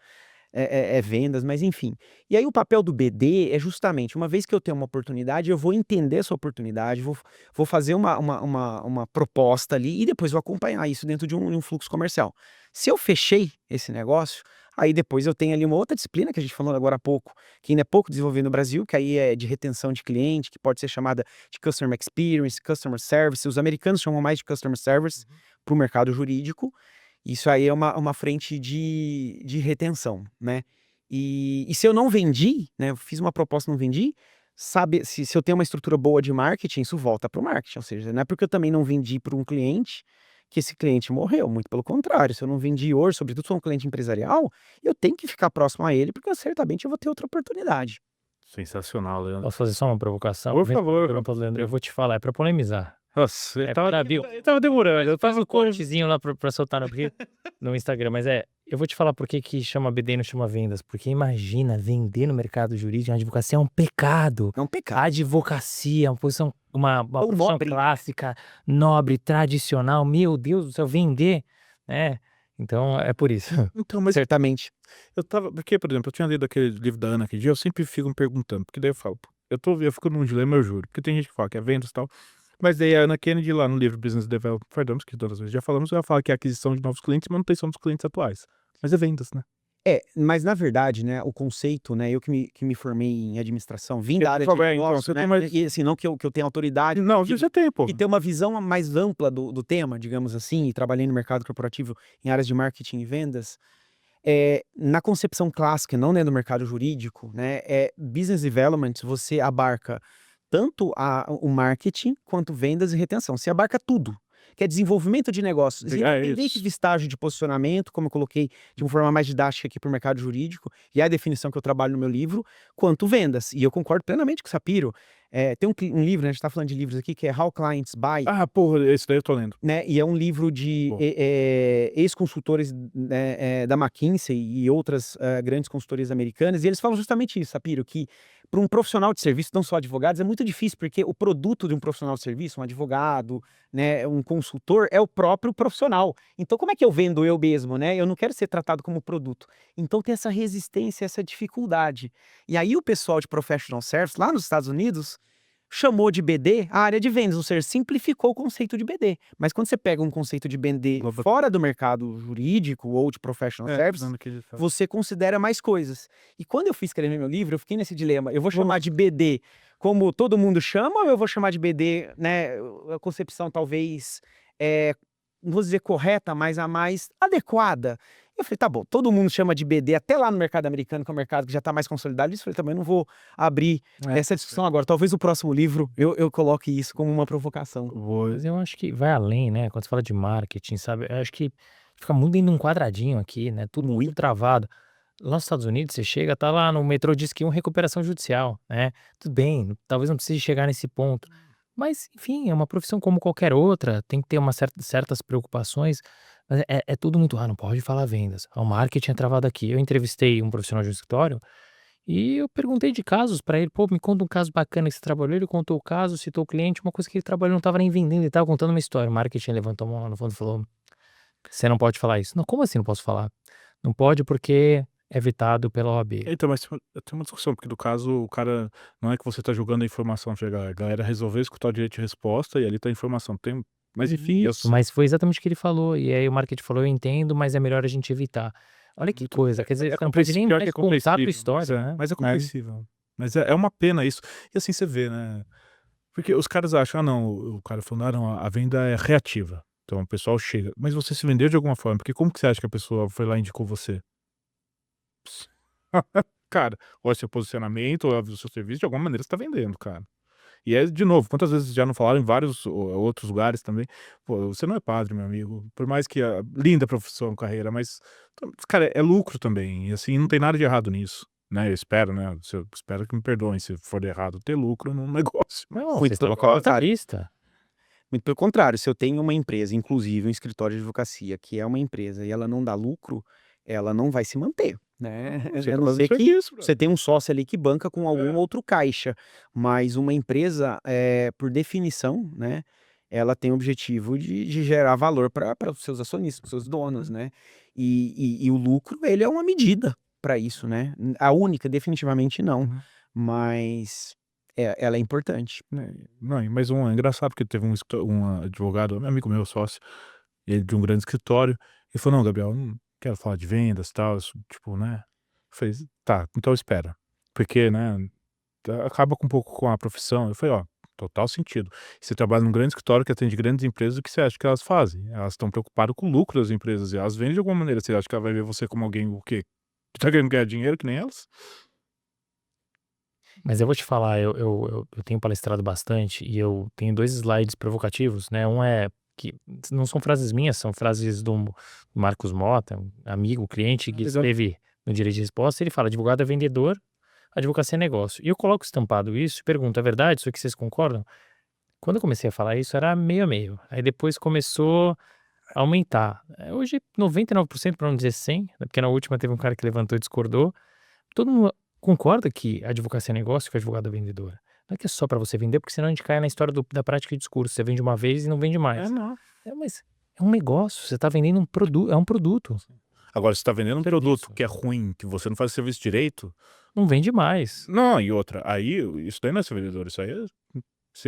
Speaker 4: vendas, mas enfim. E aí o papel do BD é justamente, uma vez que eu tenho uma oportunidade, eu vou entender essa oportunidade, vou fazer uma proposta ali e depois vou acompanhar isso dentro de um fluxo comercial. Se eu fechei esse negócio, aí depois eu tenho ali uma outra disciplina que a gente falou agora há pouco, que ainda é pouco desenvolvida no Brasil, que aí é de retenção de cliente, que pode ser chamada de Customer Experience, Customer Service. Os americanos chamam mais de Customer Service para o mercado jurídico. Isso aí é uma frente de retenção, né? E se eu não vendi, né? Eu fiz uma proposta e não vendi, sabe, se eu tenho uma estrutura boa de marketing, isso volta para o marketing. Ou seja, não é porque eu também não vendi para um cliente que esse cliente morreu. Muito pelo contrário. Se eu não vendi hoje, sobretudo se for um cliente empresarial, eu tenho que ficar próximo a ele, porque certamente eu vou ter outra oportunidade.
Speaker 2: Sensacional, Leandro.
Speaker 3: Posso fazer só uma provocação?
Speaker 2: Por favor.
Speaker 3: Leandro, eu vou te falar, é pra polemizar.
Speaker 2: Nossa,
Speaker 3: É pra Bill.
Speaker 2: ele tava demorando.
Speaker 3: Eu faço um cortezinho lá pra soltar no Instagram, mas eu vou te falar por que chama BD e não chama vendas. Porque imagina, vender no mercado jurídico, a advocacia é um pecado.
Speaker 4: É um
Speaker 3: A
Speaker 4: pecado.
Speaker 3: advocacia é uma posição, uma
Speaker 4: Tão
Speaker 3: profissão
Speaker 4: nobre.
Speaker 3: clássica, nobre, tradicional. Meu Deus do céu, vender, né? Então é por isso.
Speaker 2: Então, mas
Speaker 4: Certamente.
Speaker 2: eu tava. Porque, por exemplo, eu tinha lido aquele livro da Ana aquele dia, eu sempre fico me perguntando, porque daí eu falo, pô, eu fico num dilema, eu juro. Porque tem gente que fala que é vendas e tal. Mas daí a Ana Kennedy, lá no livro Business Development for Dummies, que todas as vezes já falamos, ela fala que é aquisição de novos clientes e manutenção dos clientes atuais. Mas é vendas, né?
Speaker 4: Mas na verdade, né, o conceito, né, eu que me formei em administração, vim da área de
Speaker 2: Então,
Speaker 4: negócios,
Speaker 2: você
Speaker 4: né,
Speaker 2: tem mais.
Speaker 4: e assim, não que eu tenha autoridade,
Speaker 2: Não, você já tem, pô.
Speaker 4: e ter uma visão mais ampla do tema, digamos assim, e trabalhei no mercado corporativo em áreas de marketing e vendas, na concepção clássica, não dentro do mercado jurídico, né, business development, você abarca tanto o marketing quanto vendas e retenção. Você abarca tudo, que é desenvolvimento de negócios, independente
Speaker 2: isso.
Speaker 4: de estágio de posicionamento, como eu coloquei de uma forma mais didática aqui para o mercado jurídico, e é a definição que eu trabalho no meu livro, quanto vendas. E eu concordo plenamente com o Sapiro. Tem um livro, né, a gente está falando de livros aqui, que é How Clients Buy,
Speaker 2: Ah, porra, esse daí eu tô lendo.
Speaker 4: né? E é um livro de
Speaker 2: Bom.
Speaker 4: ex-consultores, né, da McKinsey e outras grandes consultorias americanas, e eles falam justamente isso, Sapiro, que para um profissional de serviço, não só advogados, é muito difícil, porque o produto de um profissional de serviço, um advogado, né, um consultor, é o próprio profissional. Então, como é que eu vendo eu mesmo, né? Eu não quero ser tratado como produto. Então, tem essa resistência, essa dificuldade. E aí, o pessoal de professional service, lá nos Estados Unidos, chamou de BD a área de vendas, ou seja, simplificou o conceito de BD. Mas quando você pega um conceito de BD fora do mercado jurídico ou de professional service, você considera mais coisas. E quando eu fui escrever meu livro, eu fiquei nesse dilema. Eu vou chamar de BD como todo mundo chama, ou eu vou chamar de BD, né, a concepção talvez, não vou dizer correta, mas a mais adequada. Eu falei, tá bom, todo mundo chama de BD, até lá no mercado americano, que é um mercado que já está mais consolidado. Eu falei, também não vou abrir essa discussão agora. Talvez no próximo livro eu coloque isso como uma provocação.
Speaker 3: Mas eu acho que vai além, né? Quando você fala de marketing, sabe? Eu acho que fica muito dentro de um quadradinho aqui, né? Tudo muito travado. Lá nos Estados Unidos, você chega, tá lá no metrô, diz que recuperação judicial, né? Tudo bem, talvez não precise chegar nesse ponto. Mas, enfim, é uma profissão como qualquer outra, tem que ter certas preocupações, mas é tudo muito, não pode falar vendas. O marketing é travado aqui. Eu entrevistei um profissional de um escritório e eu perguntei de casos pra ele, pô, me conta um caso bacana que você trabalhou. Ele contou o caso, citou o cliente, uma coisa que ele trabalhou, não tava nem vendendo, ele tava contando uma história. O marketing levantou a mão lá no fundo e falou, você não pode falar isso. Não, como assim não posso falar? Não pode porque é vetado pela OAB.
Speaker 2: Então, mas tem uma discussão, porque do caso, o cara, não é que você tá julgando a informação chegar, a galera resolveu escutar o direito de resposta e ali tá a informação. Mas enfim,
Speaker 3: Isso, mas foi exatamente o que ele falou. E aí o marketing falou, eu entendo, mas é melhor a gente evitar. Olha que coisa, quer dizer, não pode nem
Speaker 2: pior que
Speaker 3: mais
Speaker 2: é
Speaker 3: contar a tua
Speaker 2: compreensível,
Speaker 3: história, né?
Speaker 2: mas é compreensível. Mas é uma pena isso. E assim você vê, né? Porque os caras acham, não, o cara falou, não, a venda é reativa. Então o pessoal chega. Mas você se vendeu de alguma forma, porque como que você acha que a pessoa foi lá e indicou você? Cara, ou é seu posicionamento, ou é o seu serviço, de alguma maneira você tá vendendo, cara. E é, de novo, quantas vezes já não falaram em vários outros lugares também, pô, você não é padre, meu amigo, por mais que linda profissão, carreira, mas, cara, é lucro também, e assim, não tem nada de errado nisso, né, eu espero, né, espero que me perdoem se for errado ter lucro num negócio.
Speaker 3: Não,
Speaker 4: Muito
Speaker 3: vocês
Speaker 4: pelo
Speaker 3: estão com a
Speaker 4: contrário.
Speaker 3: lista.
Speaker 4: Muito pelo contrário, se eu tenho uma empresa, inclusive um escritório de advocacia, que é uma empresa e ela não dá lucro, ela não vai se manter, né?
Speaker 2: Você
Speaker 4: A
Speaker 2: tá
Speaker 4: não
Speaker 2: fazendo
Speaker 4: ser que
Speaker 2: serviço, brother.
Speaker 4: você tenha um sócio ali que banca com algum outro caixa, mas uma empresa, por definição, né, ela tem o objetivo de gerar valor para os seus acionistas, para os seus donos, né? E o lucro, ele é uma medida para isso, né? A única, definitivamente não,
Speaker 2: Uhum.
Speaker 4: mas ela é importante.
Speaker 2: Não, mas é engraçado porque teve um advogado, um amigo meu, sócio, ele de um grande escritório, ele falou: "Não, Gabriel, eu não quero falar de vendas, tal, isso, tipo, né". Eu falei: "Tá, então espera, porque, né, acaba com um pouco com a profissão". Eu falei: "Ó, total sentido. Você trabalha num grande escritório que atende grandes empresas, o que você acha que elas fazem? Elas estão preocupadas com o lucro das empresas e elas vendem de alguma maneira. Você acha que ela vai ver você como alguém, o quê? Que tá querendo ganhar dinheiro que nem elas?".
Speaker 3: Mas eu vou te falar, eu tenho palestrado bastante e eu tenho 2 slides provocativos, né, um é que não são frases minhas, são frases do Marcos Mota, um amigo, cliente que
Speaker 4: Legal.
Speaker 3: esteve no Direito de Resposta, ele fala: "Advogado é vendedor, advocacia é negócio". E eu coloco estampado isso e pergunto: "É verdade? Isso aqui vocês concordam?". Quando eu comecei a falar isso era meio a meio, aí depois começou a aumentar. Hoje 99%, para não dizer 100, né, porque na última teve um cara que levantou e discordou. Todo mundo concorda que a advocacia é negócio, que o advogado é vendedor. Não é que é só para você vender, porque senão a gente cai na história da prática de discurso. Você vende uma vez e não vende mais.
Speaker 2: Não.
Speaker 3: Mas é um negócio, você está vendendo um produto, é um produto,
Speaker 2: Agora, você tá vendendo um produto
Speaker 3: serviço.
Speaker 2: que é ruim, que você não faz o serviço direito,
Speaker 3: Não vende mais.
Speaker 2: não, e outra, aí isso daí não é ser vendedor, isso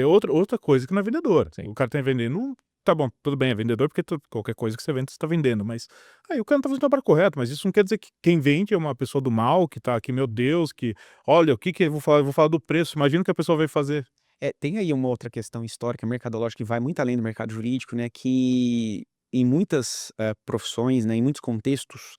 Speaker 2: é outra coisa que não é vendedor.
Speaker 3: Sim.
Speaker 2: O cara tá vendendo, tá bom, tudo bem, é vendedor porque qualquer coisa que você vende, você tá vendendo, mas aí o cara não tá fazendo o trabalho correto, mas isso não quer dizer que quem vende é uma pessoa do mal, que tá aqui, meu Deus, que olha, o que que eu vou falar do preço, imagina o que a pessoa vai fazer.
Speaker 4: Tem aí uma outra questão histórica, mercadológica, que vai muito além do mercado jurídico, né, que em muitas, profissões, né, em muitos contextos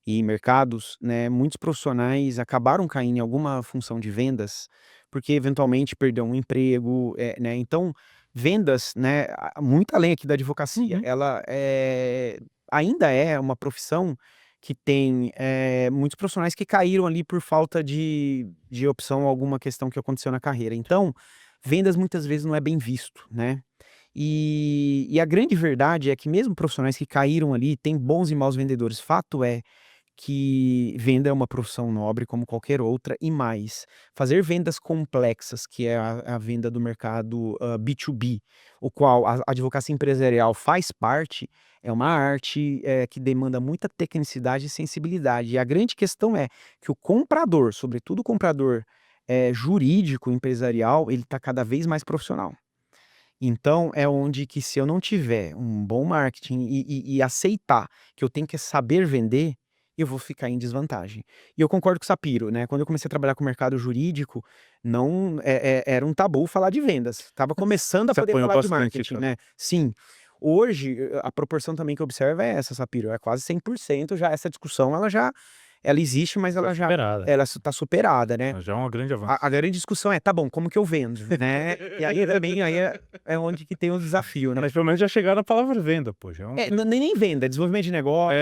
Speaker 4: e mercados, né, muitos profissionais acabaram caindo em alguma função de vendas, porque eventualmente perdeu um emprego, né, então vendas, né, muito além aqui da advocacia,
Speaker 3: Uhum.
Speaker 4: ela, ainda é uma profissão que tem, muitos profissionais que caíram ali por falta de opção, alguma questão que aconteceu na carreira. Então, vendas muitas vezes não é bem visto, né. E a grande verdade é que mesmo profissionais que caíram ali, tem bons e maus vendedores. Fato é que venda é uma profissão nobre como qualquer outra e mais, fazer vendas complexas, que é a venda do mercado, B2B, o qual a advocacia empresarial faz parte, é uma arte, que demanda muita tecnicidade e sensibilidade. E a grande questão é que o comprador, sobretudo o comprador, jurídico, empresarial, ele está cada vez mais profissional. Então é onde que se eu não tiver um bom marketing e aceitar que eu tenho que saber vender, eu vou ficar em desvantagem. E eu concordo com o Sapiro, né, quando eu comecei a trabalhar com o mercado jurídico, não era um tabu falar de vendas, estava começando a
Speaker 2: Você
Speaker 4: poder
Speaker 2: apanhou
Speaker 4: falar de
Speaker 2: bastante,
Speaker 4: marketing,
Speaker 2: cara.
Speaker 4: né. Sim, hoje, a proporção também que eu observo é essa, Sapiro, é quase 100% já essa discussão ela existe, mas
Speaker 3: Foi superada.
Speaker 4: ela está superada, né.
Speaker 2: Já é um grande avanço.
Speaker 4: A grande discussão é: "Tá bom, como que eu vendo?", né. E aí também é onde que tem o desafio, né.
Speaker 2: Mas pelo menos já chegaram na palavra venda, pô, já é um
Speaker 4: Nem venda, é desenvolvimento de negócio,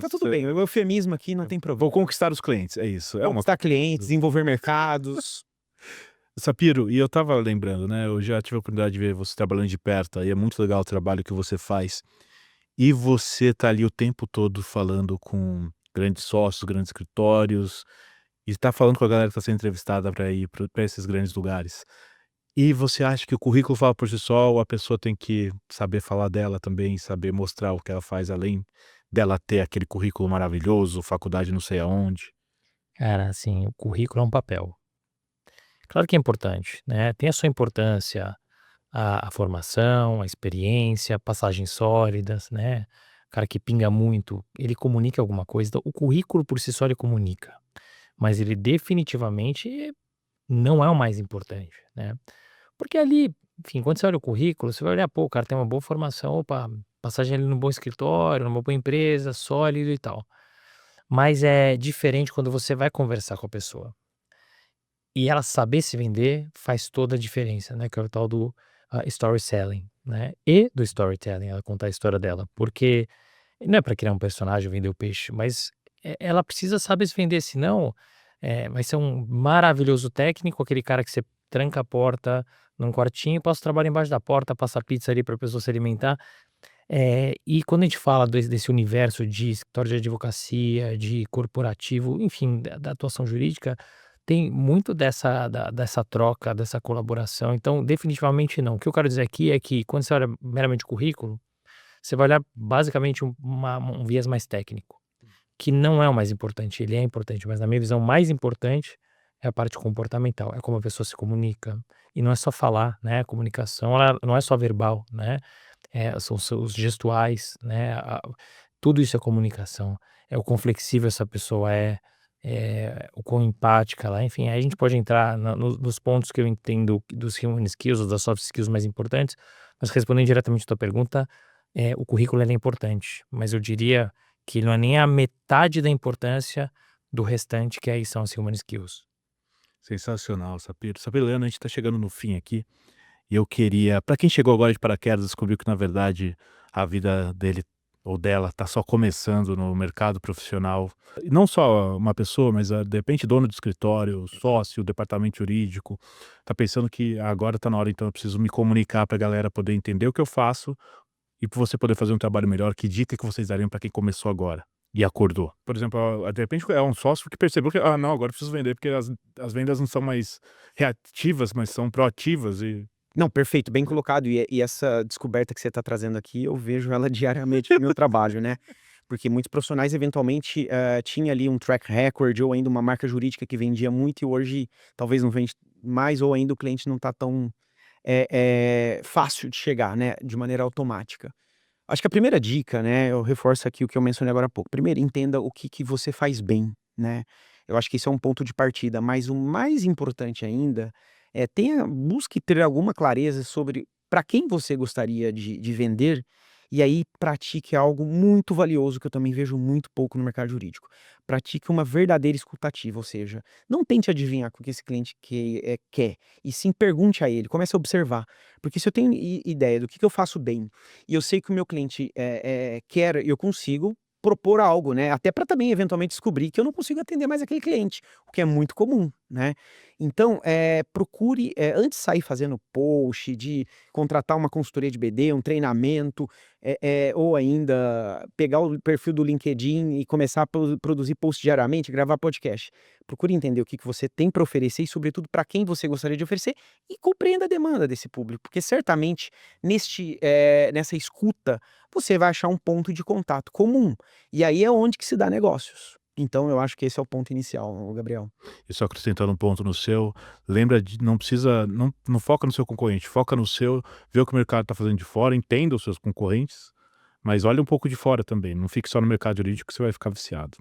Speaker 4: tá tudo
Speaker 2: cê
Speaker 4: bem, o eufemismo aqui não tem problema.
Speaker 2: vou conquistar os clientes, é isso, é uma
Speaker 4: Conquistar clientes, desenvolver mercados.
Speaker 2: Sapiro, e eu estava lembrando, né, eu já tive a oportunidade de ver você trabalhando de perto, aí é muito legal o trabalho que você faz, e você tá ali o tempo todo falando com grandes sócios, grandes escritórios, e tá falando com a galera que tá sendo entrevistada para ir pra esses grandes lugares. E você acha que o currículo fala por si só ou a pessoa tem que saber falar dela também, saber mostrar o que ela faz além dela ter aquele currículo maravilhoso, faculdade não sei aonde?
Speaker 3: Cara, assim, o currículo é um papel. Claro que é importante, né, tem a sua importância, a formação, a experiência, passagens sólidas, né, o cara que pinga muito, ele comunica alguma coisa, então o currículo por si só ele comunica, mas ele definitivamente não é o mais importante, né. Porque ali, enfim, quando você olha o currículo, você vai olhar: "Pô, o cara tem uma boa formação, opa, passagem ali num bom escritório, numa boa empresa, sólido e tal". Mas é diferente quando você vai conversar com a pessoa. E ela saber se vender faz toda a diferença, né? Que é o tal do storytelling, né? E do storytelling, ela contar a história dela. Porque não é para criar um personagem, vender o peixe, mas ela precisa saber se vender, senão vai ser um maravilhoso técnico, aquele cara que você tranca a porta num quartinho, passa o trabalho embaixo da porta, passa pizza ali para a pessoa se alimentar. E quando a gente fala desse universo de escritório de advocacia, de corporativo, enfim, da atuação jurídica, tem muito dessa troca, dessa colaboração. Então, definitivamente não. O que eu quero dizer aqui é que quando você olha meramente o currículo, você vai olhar basicamente um viés mais técnico, que não é o mais importante. Ele é importante, mas na minha visão, o mais importante é a parte comportamental. É como a pessoa se comunica. E não é só falar, né? A comunicação, ela não é só verbal, né? São os gestuais, né? Tudo isso é comunicação. É o quão flexível essa pessoa o quão empática ela é. Enfim, aí a gente pode entrar nos pontos que eu entendo dos human skills ou das soft skills mais importantes, mas respondendo diretamente a tua pergunta, o currículo ele é importante, mas eu diria que não é nem a metade da importância do restante, que aí são as human skills.
Speaker 2: Sensacional, Sapir. Sapir, Leandro, a gente está chegando no fim aqui e eu queria, para quem chegou agora de paraquedas, descobriu que na verdade a vida dele ou dela está só começando no mercado profissional. E não só uma pessoa, mas de repente dono de escritório, sócio, departamento jurídico, está pensando que agora está na hora, então eu preciso me comunicar para a galera poder entender o que eu faço e para você poder fazer um trabalho melhor. Que dica que vocês dariam para quem começou agora e acordou? Por exemplo, de repente é um sócio que percebeu que, não, agora eu preciso vender, porque as vendas não são mais reativas, mas são proativas e...
Speaker 4: Não, perfeito, bem colocado. E essa descoberta que você está trazendo aqui, eu vejo ela diariamente no meu trabalho, né? Porque muitos profissionais, eventualmente, tinha ali um track record ou ainda uma marca jurídica que vendia muito e hoje talvez não vende mais ou ainda o cliente não está tão fácil de chegar, né? De maneira automática. Acho que a primeira dica, né? Eu reforço aqui o que eu mencionei agora há pouco. Primeiro, entenda o que você faz bem, né? Eu acho que isso é um ponto de partida, mas o mais importante ainda busque ter alguma clareza sobre para quem você gostaria de vender, e aí pratique algo muito valioso que eu também vejo muito pouco no mercado jurídico. Pratique uma verdadeira escutativa, ou seja, não tente adivinhar o que esse cliente quer, e sim pergunte a ele, comece a observar. Porque se eu tenho ideia do que eu faço bem, e eu sei que o meu cliente quer, eu consigo propor algo, né? Até para também eventualmente descobrir que eu não consigo atender mais aquele cliente, o que é muito comum, né? Então, procure, antes de sair fazendo post, de contratar uma consultoria de BD, um treinamento, ou ainda pegar o perfil do LinkedIn e começar a produzir post diariamente, gravar podcast. Procure entender o que você tem para oferecer e, sobretudo, para quem você gostaria de oferecer e compreenda a demanda desse público, porque certamente nessa escuta você vai achar um ponto de contato comum. E aí é onde que se dá negócios. Então eu acho que esse é o ponto inicial, Gabriel.
Speaker 2: E só acrescentando um ponto no seu, lembra de não foca no seu concorrente, foca no seu, vê o que o mercado está fazendo de fora, entenda os seus concorrentes, mas olha um pouco de fora também, não fique só no mercado jurídico que você vai ficar viciado.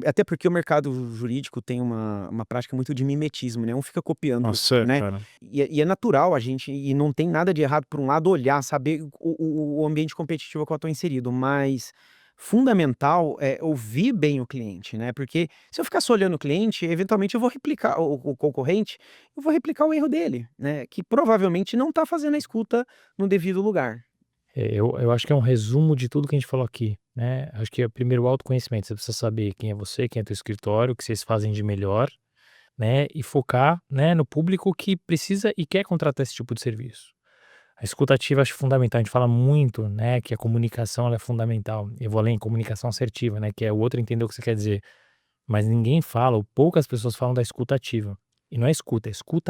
Speaker 4: Até porque o mercado jurídico tem uma prática muito de mimetismo, né? Um fica copiando o
Speaker 2: Nossa,
Speaker 4: outro, né?
Speaker 2: cara.
Speaker 4: E é natural a gente, e não tem nada de errado por um lado olhar, saber o ambiente competitivo ao qual eu estou inserido, mas fundamental é ouvir bem o cliente, né? Porque se eu ficar só olhando o cliente, eventualmente eu vou replicar o concorrente, eu vou replicar o erro dele, né? Que provavelmente não está fazendo a escuta no devido lugar.
Speaker 3: Eu acho que é um resumo de tudo que a gente falou aqui, né? Acho que é primeiro o autoconhecimento. Você precisa saber quem é você, quem é teu escritório, o que vocês fazem de melhor, né? E focar, né, no público que precisa e quer contratar esse tipo de serviço. A escutativa acho fundamental. A gente fala muito, né, que a comunicação ela é fundamental. Eu vou além, comunicação assertiva, né, que é o outro entender o que você quer dizer. Mas ninguém fala, ou poucas pessoas falam da escuta ativa. E não é escuta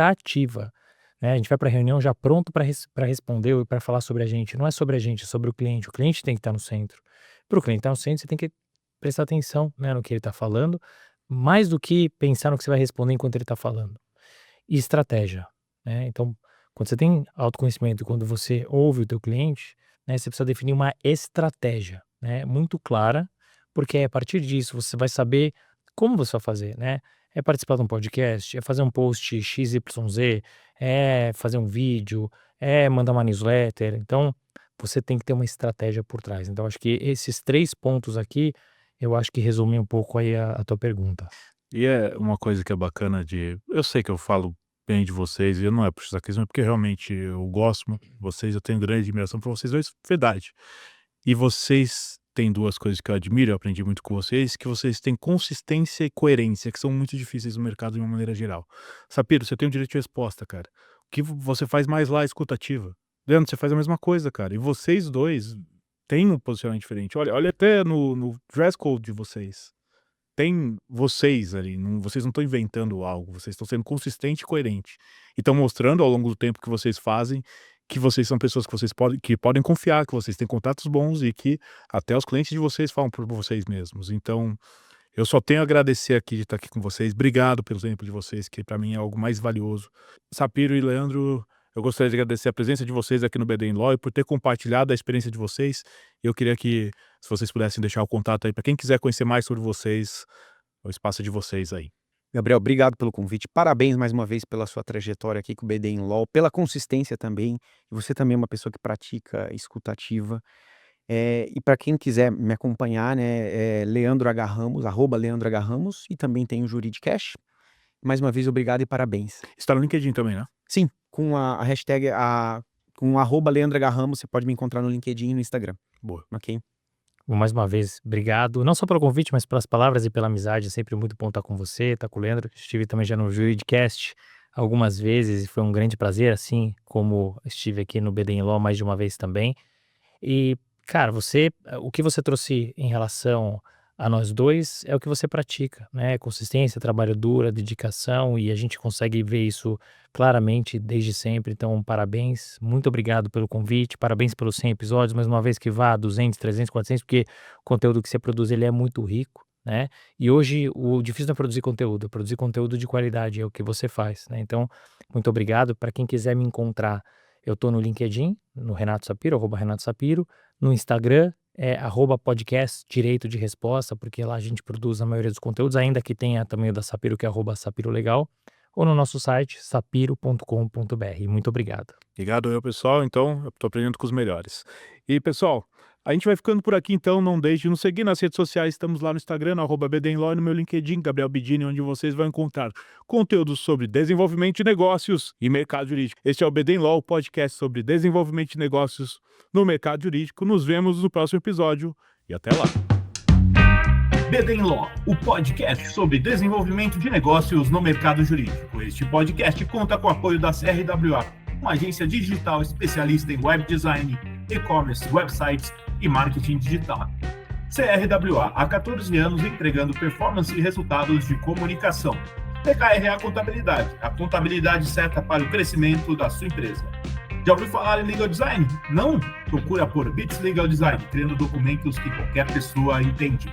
Speaker 3: ativa. Né? A gente vai para a reunião já pronto para responder ou para falar sobre a gente. Não é sobre a gente, é sobre o cliente. O cliente tem que estar no centro. Para o cliente estar no centro, você tem que prestar atenção, né, no que ele está falando, mais do que pensar no que você vai responder enquanto ele está falando. E estratégia, né? Então, quando você tem autoconhecimento e quando você ouve o teu cliente, né, você precisa definir uma estratégia, né, muito clara, porque a partir disso você vai saber como você vai fazer, né? É participar de um podcast, é fazer um post XYZ, é fazer um vídeo, é mandar uma newsletter. Então, você tem que ter uma estratégia por trás. Então, acho que esses 3 pontos aqui, eu acho que resumem um pouco aí a tua pergunta.
Speaker 2: E é uma coisa que é bacana de eu sei que eu falo bem de vocês e não é puxar saquismo, é porque realmente eu gosto muito de vocês, eu tenho grande admiração por vocês dois, verdade. E vocês têm 2 coisas que eu admiro, eu aprendi muito com vocês, que vocês têm consistência e coerência, que são muito difíceis no mercado de uma maneira geral. Sapiro, você tem o direito de resposta, cara. O que você faz mais lá é escuta ativa. Leandro, você faz a mesma coisa, cara. E vocês 2 têm um posicionamento diferente. Olha até no dress code de vocês. Tem vocês ali, vocês não estão inventando algo, vocês estão sendo consistente e coerente. E estão mostrando ao longo do tempo que vocês fazem, que vocês são pessoas que podem confiar, que vocês têm contatos bons e que até os clientes de vocês falam por vocês mesmos. Então, eu só tenho a agradecer aqui de estar aqui com vocês. Obrigado pelo exemplo de vocês, que para mim é algo mais valioso. Sapiro e Leandro, eu gostaria de agradecer a presença de vocês aqui no BD Law e por ter compartilhado a experiência de vocês. Eu queria que, se vocês pudessem deixar o contato aí para quem quiser conhecer mais sobre vocês, o espaço é de vocês aí.
Speaker 4: Gabriel, obrigado pelo convite. Parabéns mais uma vez pela sua trajetória aqui com o BD Law, pela consistência também. E você também é uma pessoa que pratica escuta ativa. E para quem quiser me acompanhar, né, Leandro H. Ramos, @Leandro H. Ramos, e também tem o Juridicast. Mais uma vez, obrigado e parabéns.
Speaker 2: Está no LinkedIn também, né?
Speaker 4: Sim, com a hashtag, com @Leandro H. Ramos, você pode me encontrar no LinkedIn e no Instagram.
Speaker 2: Boa.
Speaker 4: Ok?
Speaker 3: Bom, mais uma vez, obrigado, não só pelo convite, mas pelas palavras e pela amizade. É sempre muito bom estar com você, estar com o Leandro. Estive também já no Juridicast algumas vezes e foi um grande prazer, assim como estive aqui no BD Law mais de uma vez também. E, cara, o que você trouxe em relação a nós dois é o que você pratica, né? Consistência, trabalho duro, dedicação, e a gente consegue ver isso claramente desde sempre. Então, parabéns, muito obrigado pelo convite, parabéns pelos 100 episódios, mais uma vez que vá a 200, 300, 400, porque o conteúdo que você produz, ele é muito rico, né? E hoje o difícil não é produzir conteúdo de qualidade, é o que você faz, né? Então, muito obrigado. Para quem quiser me encontrar, eu tô no LinkedIn, no Renato Sapiro, @Renato Sapiro, no Instagram, @podcast Direito de Resposta, porque lá a gente produz a maioria dos conteúdos, ainda que tenha também o da Sapiro, que é @SapiroLegal, ou no nosso site, sapiro.com.br. Muito obrigado.
Speaker 2: Obrigado eu, pessoal. Então, eu tô aprendendo com os melhores. E, pessoal, a gente vai ficando por aqui, então. Não deixe de nos seguir nas redes sociais. Estamos lá no Instagram, no @BDinLaw, e no meu LinkedIn, Gabriel Bidini, onde vocês vão encontrar conteúdos sobre desenvolvimento de negócios e mercado jurídico. Este é o BD Law, o podcast sobre desenvolvimento de negócios no mercado jurídico. Nos vemos no próximo episódio e até lá.
Speaker 1: BD Law, o podcast sobre desenvolvimento de negócios no mercado jurídico. Este podcast conta com o apoio da CRWA, uma agência digital especialista em web design, e-commerce, websites e marketing digital. CRWA, há 14 anos entregando performance e resultados de comunicação. PKRA Contabilidade, a contabilidade certa para o crescimento da sua empresa. Já ouviu falar em Legal Design? Não? Procura por Bits Legal Design, criando documentos que qualquer pessoa entende.